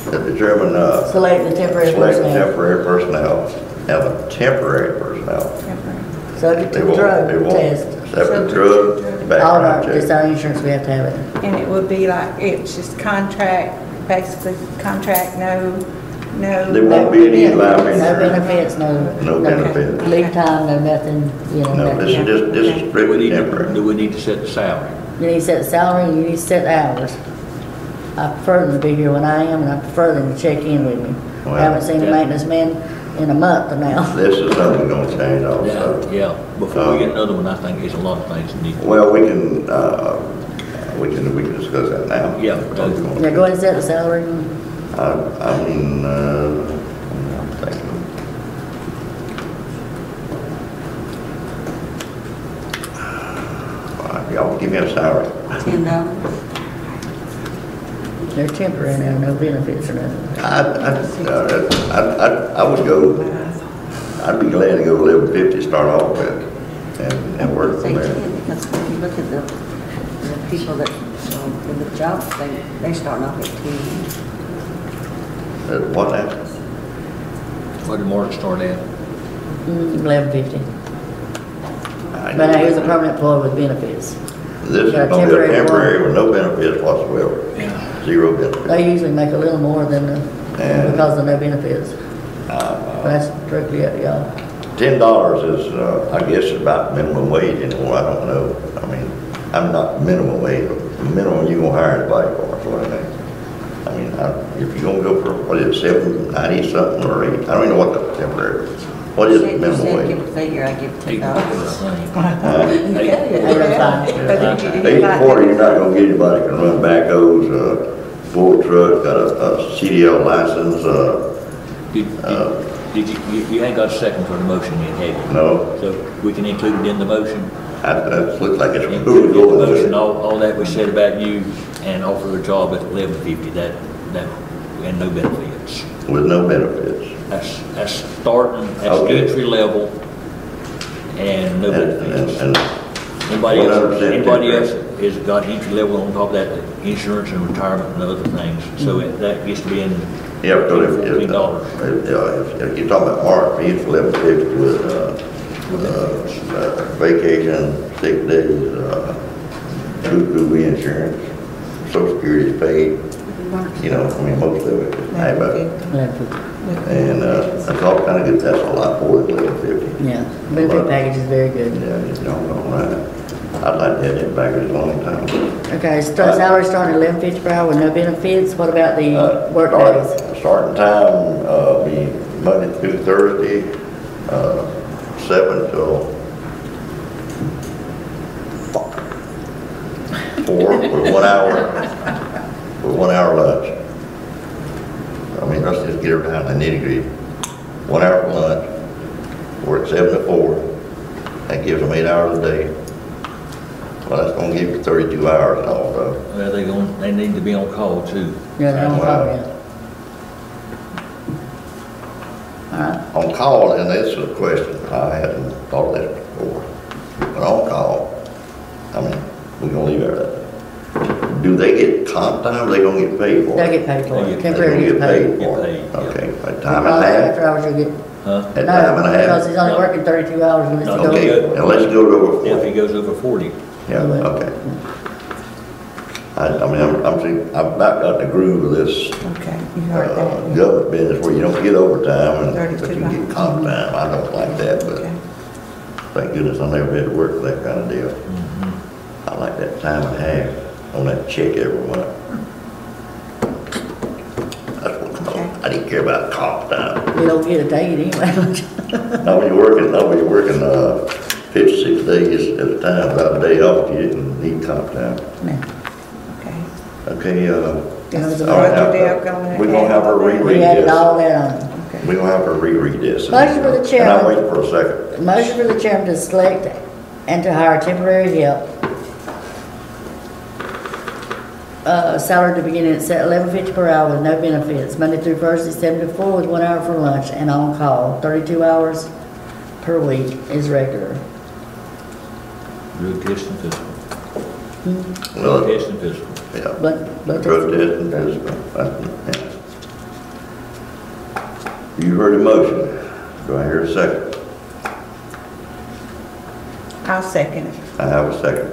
Select the temporary select personnel. temporary personnel, have a temporary personnel. Subject to the drug test. Separate drug, All background our, check. just our insurance, we have to have it. And it would be like, it's just contract, basically contract, no. There won't be any life No insurance. benefits, no. No benefits. Leave time, no nothing, you know. No, nothing. this is strictly temporary. Do we need to set the salary? You need to set the salary and you need to set the hours. I prefer them to be here when I am, and I prefer them to check in with me. Well, I haven't seen a maintenance man in a month now. This is something gonna change also. Yeah, before we get another one, I think there's a lot of things that need. Well, we can discuss that now. Yeah. Yeah, go ahead and set the salary. I mean, I'm thinking. Y'all give me a salary. $10. They're temporary now, no benefits or nothing. I would go, I'd be glad to go $11.50 to start off with and work They from there. can, because if you look at the people that, in the jobs, they're starting off at 10. What now? What did Mark start at? $11.50. But now he's a permanent employee with benefits. This is Got a gonna be a temporary temporary with no benefits whatsoever. Zero benefits. They usually make a little more than And- because of no benefits. But that's strictly up to y'all. $10 is, I guess, about minimum wage anymore. I don't know. I mean, I'm not minimum wage, but the minimum you gonna hire anybody for, is what I mean. I mean, if you're gonna go for, what is it, 7.90 something or 8, I don't even know what the temporary is. What is You minimum said wage? give a figure, I give $10. 8.40, you're not gonna get anybody that can run backhoes, full truck, got a CDL license, You ain't got a second for the motion yet, have you? no, So we can include it in the motion? that looks like it's Include really it in the going. motion, all that we said about you, and offer a job at $11.50, that, and no benefits. With no benefits. That's starting, that's Okay. entry level, and no benefits. And Anybody 100% else has got entry level on top of that, insurance and retirement and other things, so that gets to be in yeah, because $14. if you're talking about Mark, he's 11.50 with, vacation, sick days, cuckoo insurance, Social Security is paid, You know, I mean, most of it is about, 11.50. and, that's all kind of good, that's a lot more than 11.50. Yeah, benefit package is very good. Yeah, just don't know, right. I'd like to have that back a long time. Okay, salary starting at $11.50 per hour with no benefits. What about the work days? Starting time, be Monday through Thursday, 7 till 4 with 1 hour lunch. I mean, let's just get her down to the nitty-gritty. 1 hour for lunch, work 7 to 4. That gives them 8 hours a day. Well, that's gonna give you 32 hours also. Well, they need to be on call too. Yeah, they're on call, yeah. All right. On call, and this is a question, I hadn't thought of this before. But on call, I mean, we're gonna leave it at that. Do they get comp time, or they gonna get paid for it? They'll get paid for They it. get Temporary They gets gonna paid. get paid for Get it? paid, yeah. Okay, at time and a After half? hours you'll get, Huh? At no, time and a because half? he's only working 32 hours unless he No, goes. Okay, unless you go to over If 40. he goes over 40. Yeah, okay. I mean, I've about got the groove of this, Okay, you heard that. government business where you don't get overtime, but 32 you get comp time. I don't like that, but Okay. thank goodness I never had to work for that kind of deal. I like that time and a half on that check every month. That's what I didn't care about comp time. You don't get a day anyway. Now when you're working 56 days at a time, without a day off, you didn't need comp time. Okay. Okay, That was a all right, Roger now, Dale going we're gonna have her ahead. We reread added this. all that on. Okay. We're gonna have her reread this. Motion for the And chairman. I'm waiting for a second. Motion for the chairman to select and to hire temporary help. Salary to begin at $11.50 per hour with no benefits. Monday through Thursday, 7 to 4 with 1 hour for lunch and on call. 32 hours per week is regular. Drug test and physical. Well, Drug test and physical. yeah. But Drug test and physical. Yeah. You heard the motion. Do I hear a second? I'll second it. I have a second.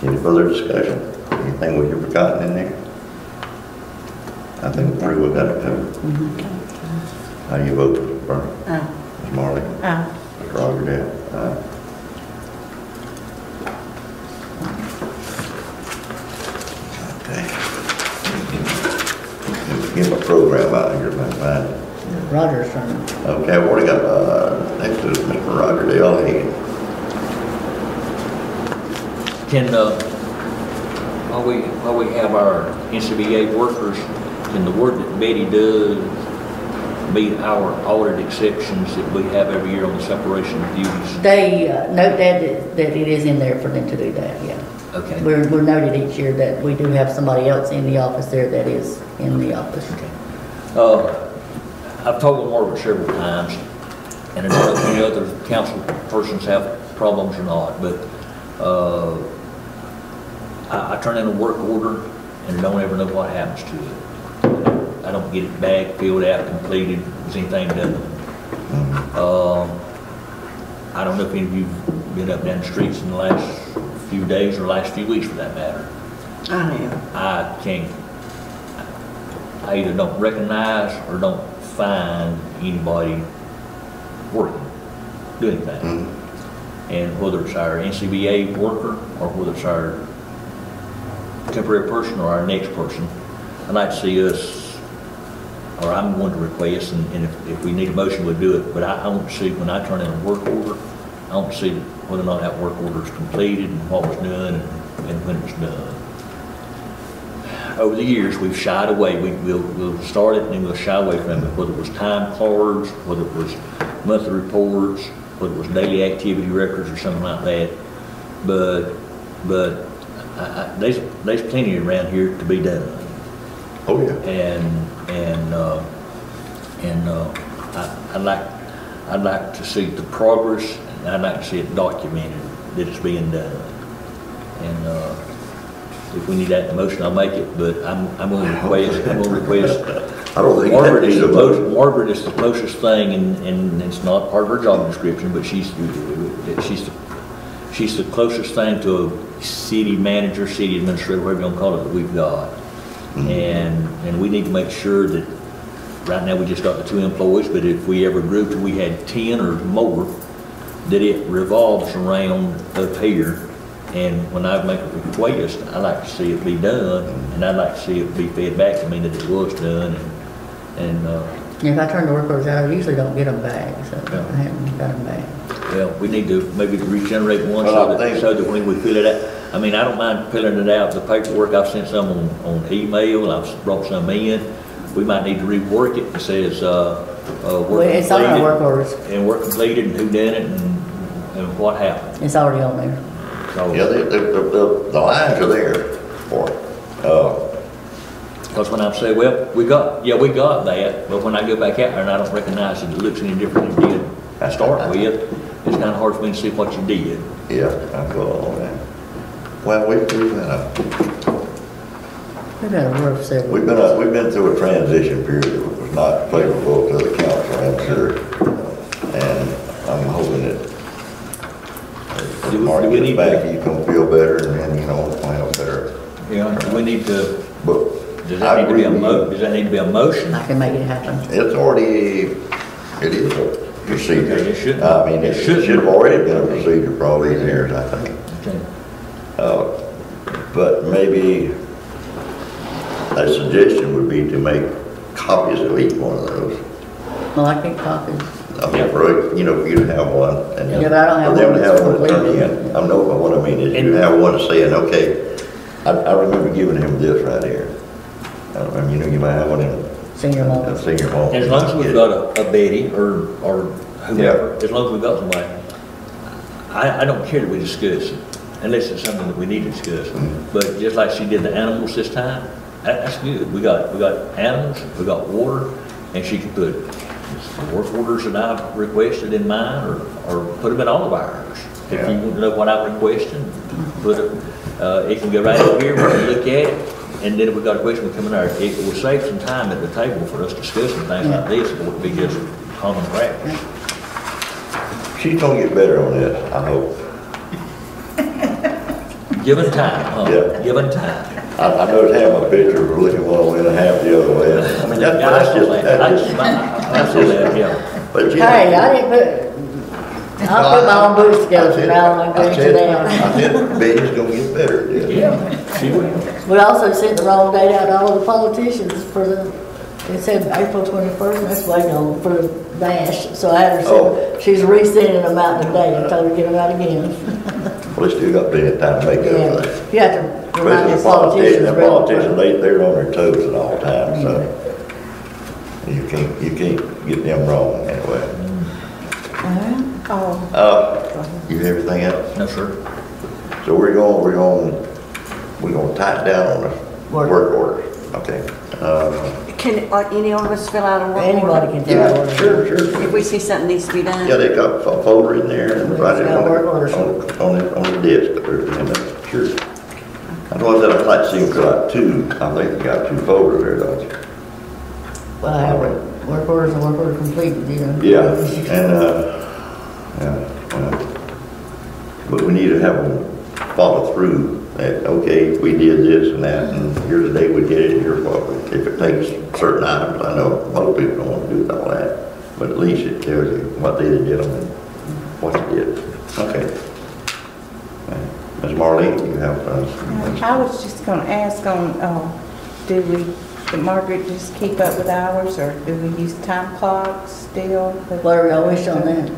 Any further discussion? Anything we've forgotten in there? I think pretty well got it covered. How do you vote, Mr. Burns? Ms. Marley? Mr. Roger Dale? Aye. Okay. Get my program out here, if I can find it. Roger's turn. Okay, I've already got, next to Mr. Roger Dale Hagan. Can, while we have our NCBA workers, can the work that Betty does meet our audit exceptions that we have every year on the separation of duties? They note that it is in there for them to do that, yeah. Okay. We're noted each year that we do have somebody else in the office there that is in the office. I've talked with Margaret several times, and I don't know if any other council persons have problems or not, but I turn in a work order and don't ever know what happens to it. I don't get it back, filled out, completed, is anything done. I don't know if any of you've been up and down the streets in the last few days or last few weeks for that matter. I am. I can't, I either don't recognize or don't find anybody working, doing anything. And whether it's our NCBA worker or whether it's our temporary person or our next person, I'd like to see us, or I'm going to request, and if we need a motion, we'll do it, but I want to see, when I turn in a work order, I want to see whether or not that work order is completed and what was done and when it was done. Over the years, we've shied away. We'll start it and then we'll shy away from it, whether it was time cards, whether it was monthly reports, whether it was daily activity records or something like that. But there's plenty around here to be done. Oh, yeah. I'd like to see the progress, and I'd like to see it documented that it's being done. And if we need that in the motion, I'll make it. But I'm going to request. I don't think Margaret that is needs a motion. Margaret is the closest thing, and it's not part of her job description, but she's the closest thing to a city manager, city administrator, whatever you want to call it, that we've got. And we need to make sure that, right now we just got the 2 employees, but if we ever grew to, we had 10 or more, that it revolves around up here. And when I make a request, I like to see it be done, and I'd like to see it be fed back to me that it was done, If I turn the work orders out, I usually don't get them back, so Yeah. I haven't got them back. well, we need to maybe regenerate one Well, I think- so that when we fill it out, I mean, I don't mind filling it out, the paperwork, I've sent some on email, I've brought some in. We might need to rework it that says, Well, work it's on our work completed, orders. and work completed, and who did it, and what happened. It's already on there. So, Yeah, the lines are there for it. because when I say, well, we got that, but when I go back out there and I don't recognize that it looks any different than it did to start with, it's kind of hard for me to see what you did. Yeah, I go on that. Well, we've We've had a rough several. we've been through a transition period that was not favorable to the council, I'm sure. And I'm hoping that Do Mark we gets need back, to, he's gonna feel better, and then, you know, we'll have better. do we need to, But does that need to be does that need to be a motion? I can make it happen. it's already, it is a procedure. Okay, it should. I mean, it It should. should have already been a procedure for all these years, I think. Okay. But maybe a suggestion would be to make copies of each one of those. Well, I can copy. I mean, for, you know, for you to have one, and Yeah, but I don't have for them one to that's have one to turn completed. in. I know what I mean is you have one saying, okay, I remember giving him this right here. I don't remember, you know, you might have one in Senior a moment. senior home. As long as we've got a Betty or whoever, as long as we've got somebody, I don't care that we discuss it, unless it's something that we need to discuss. But just like she did the animals this time, that's good. We got animals, we got water, and she can put the work orders that I've requested in mine, or put them in all of ours. If you want to know what I'm requesting, put it, it can go right over here, we can look at it, and then if we got a question, we come in there. It will save some time at the table for us discussing things like this. It would be just common practice. She's gonna get better on this, I hope. Given time, huh? Yeah. Given time. I noticed having my picture was looking one way and a half the other way. I mean, Yeah, I that's saw just, that. that's just, I saw that, yeah. but you. Hey, I didn't put, I'll put my own boots together from now on, I and said, it down. I said, Betty's gonna get better at this. Yeah, she will. We also sent the wrong date out to all the politicians for it said April 21st, and that's way on for the dash. So I had her send, she's resending them out today, I told her to get them out again. Well, they still got plenty of time to make up for Yeah, that. you have to remind Especially the politicians. the real politicians, quick. they're on their toes at all times, so you can't get them wrong anyway. Oh, You have everything else? No, sir. So we're gonna tighten down on the Work. work orders, okay? Can any of us fill out a work Anybody order? can tell Yeah, order. sure. If we see something needs to be done? Yeah, they got a folder in there and right It's got work orders. on the desk, sure. I know that I'd like to see them fill out two, I think they got two folders there, don't you? Well, I have work orders and work order completed, you know. Yeah, and, but we need to have them follow through that, okay, we did this and that, and here's the day we did it, here's what, if it takes certain items, I know most people don't want to do all that, but at least it tells you what day they did them and what you did. Okay. Ms. Marlene, you have, I was just gonna ask on, did Margaret just keep up with hours, or do we use time clocks still? Whatever y'all wish on that.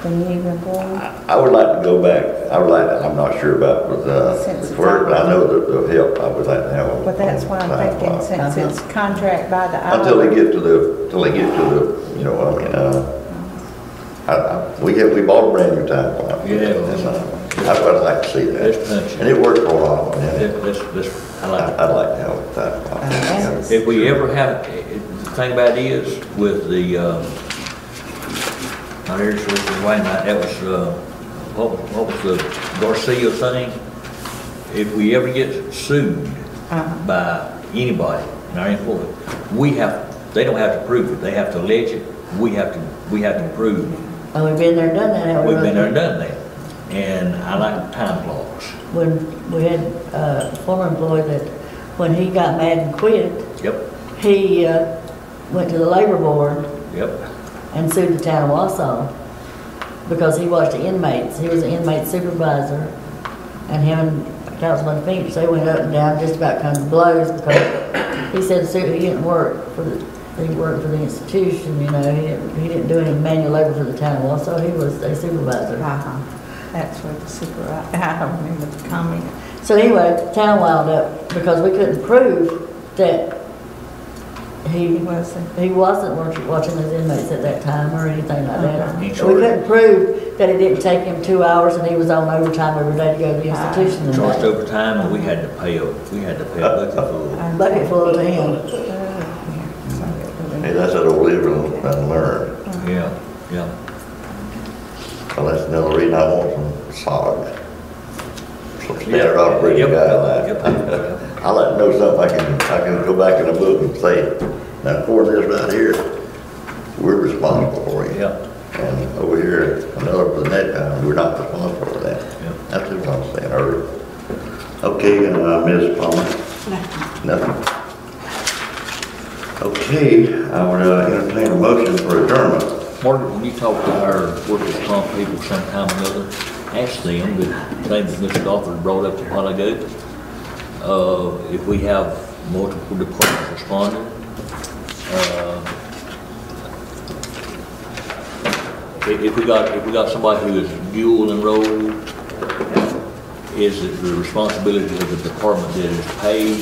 The new employee? I would like to go back, I'm not sure about with, Since it's work, but I on. know that the help, I would like to have. Well, that's why I'm time thinking, clock. since it's contract by the hour. Until they get to the, you know what I mean, we bought a brand new time clock. Yeah. I'd like to see That's that. punchy. And it worked for a while, and I like it. I'd like to have a time clock. Yes. If we ever have, the thing about it is, with the, not air source and white night, that was, what was the Garcia thing? If we ever get sued by anybody in our employee, they don't have to prove it, they have to allege it, we have to prove it. Oh, we've been there and done that, haven't we? We've been there and done that, and I like time clocks. When we had a former employee that when he got mad and quit, Yep, he went to the labor board yep. and sued the town of Wausau because he watched the inmates. He was an inmate supervisor, and him and Councilman Finch, they went up and down just about kind of blows because he said he didn't work for he worked for the institution, you know. He didn't do any manual labor for the town of Wausau. He was a supervisor. That's what the supervisor, I don't remember the comment. So anyway, the town wound up because we couldn't prove that he wasn't watching his inmates at that time or anything like that. He We charged- couldn't prove that it didn't take him 2 hours and he was on overtime every day to go to the institution. and Charged back. overtime, and we had to pay a bucket full. Bucket full to him. Hey, that's what old living and learn. Yeah, yeah. Well, that's another reason I want some sod. Some standard operating guidelines. Yep. I'll let them know something I can go back in the book and say, now according to this right here, we're responsible for it. Yeah. And over here, another for the next time, we're not responsible for that. Yeah. That's what I was saying earlier. Okay, Ms. Palmer? Nothing? Okay, I would entertain a motion for adjournment. Margaret, when you talk to our workers' comp people sometime or another, ask them, the thing that Mr. Gofford brought up a while ago, if we have multiple departments responding, if we got somebody who is dual enrolled, is it the responsibility of the department that is paid?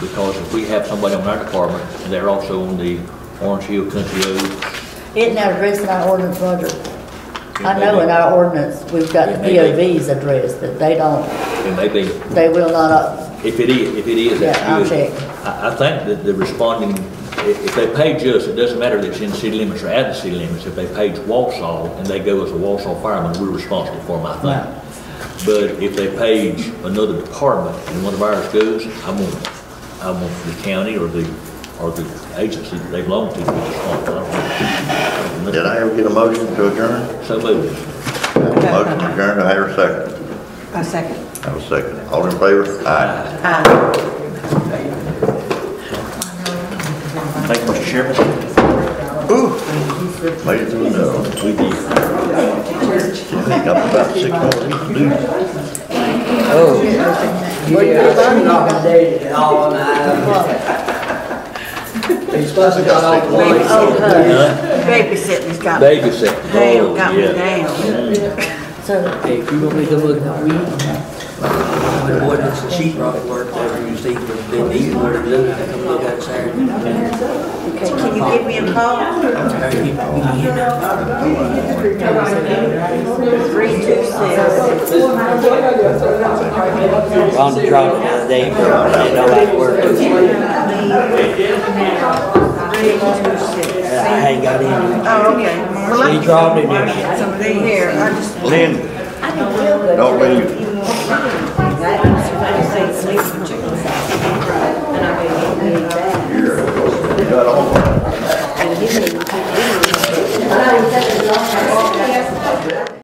Because if we have somebody on our department and they're also on the Orange Hill Country Road. Isn't that addressed in our ordinance, Roger? I know in our ordinance, we've got the POVs addressed, that they don't, It may be, they will not, if it is, that's yeah, I'll good. check. I think that the responding, if they page us, it doesn't matter that it's in city limits or out of city limits. If they page Wausau and they go as a Wausau fireman, we're responsible for them, I think. Right. But if they page another department and one of ours goes, I want the county or the agency that they belong to be responsible. Did I ever get a motion to adjourn? So moved. Motion to adjourn, do I hear a second? A second. I have a second. All in favor? Aye. Thank you, Mr. Chairman. Made it through another. We did. Got about 6 more weeks to do. I'm not gonna date it at all, he's supposed to got off the way. Babysitting's got Babysitting. Damn, got me Yeah. down. So, Hey, if you want me to look at the weed, the ordinance that she brought worked over, you see, but then these worked, come look at Saturday. Can you give me a call? 326. Rhonda dropped it the other day, but I didn't know how to work it. I ain't got any. Oh, okay. Well, She dropped it there. some of these here, I just. Lynn, don't leave. Here, you got all.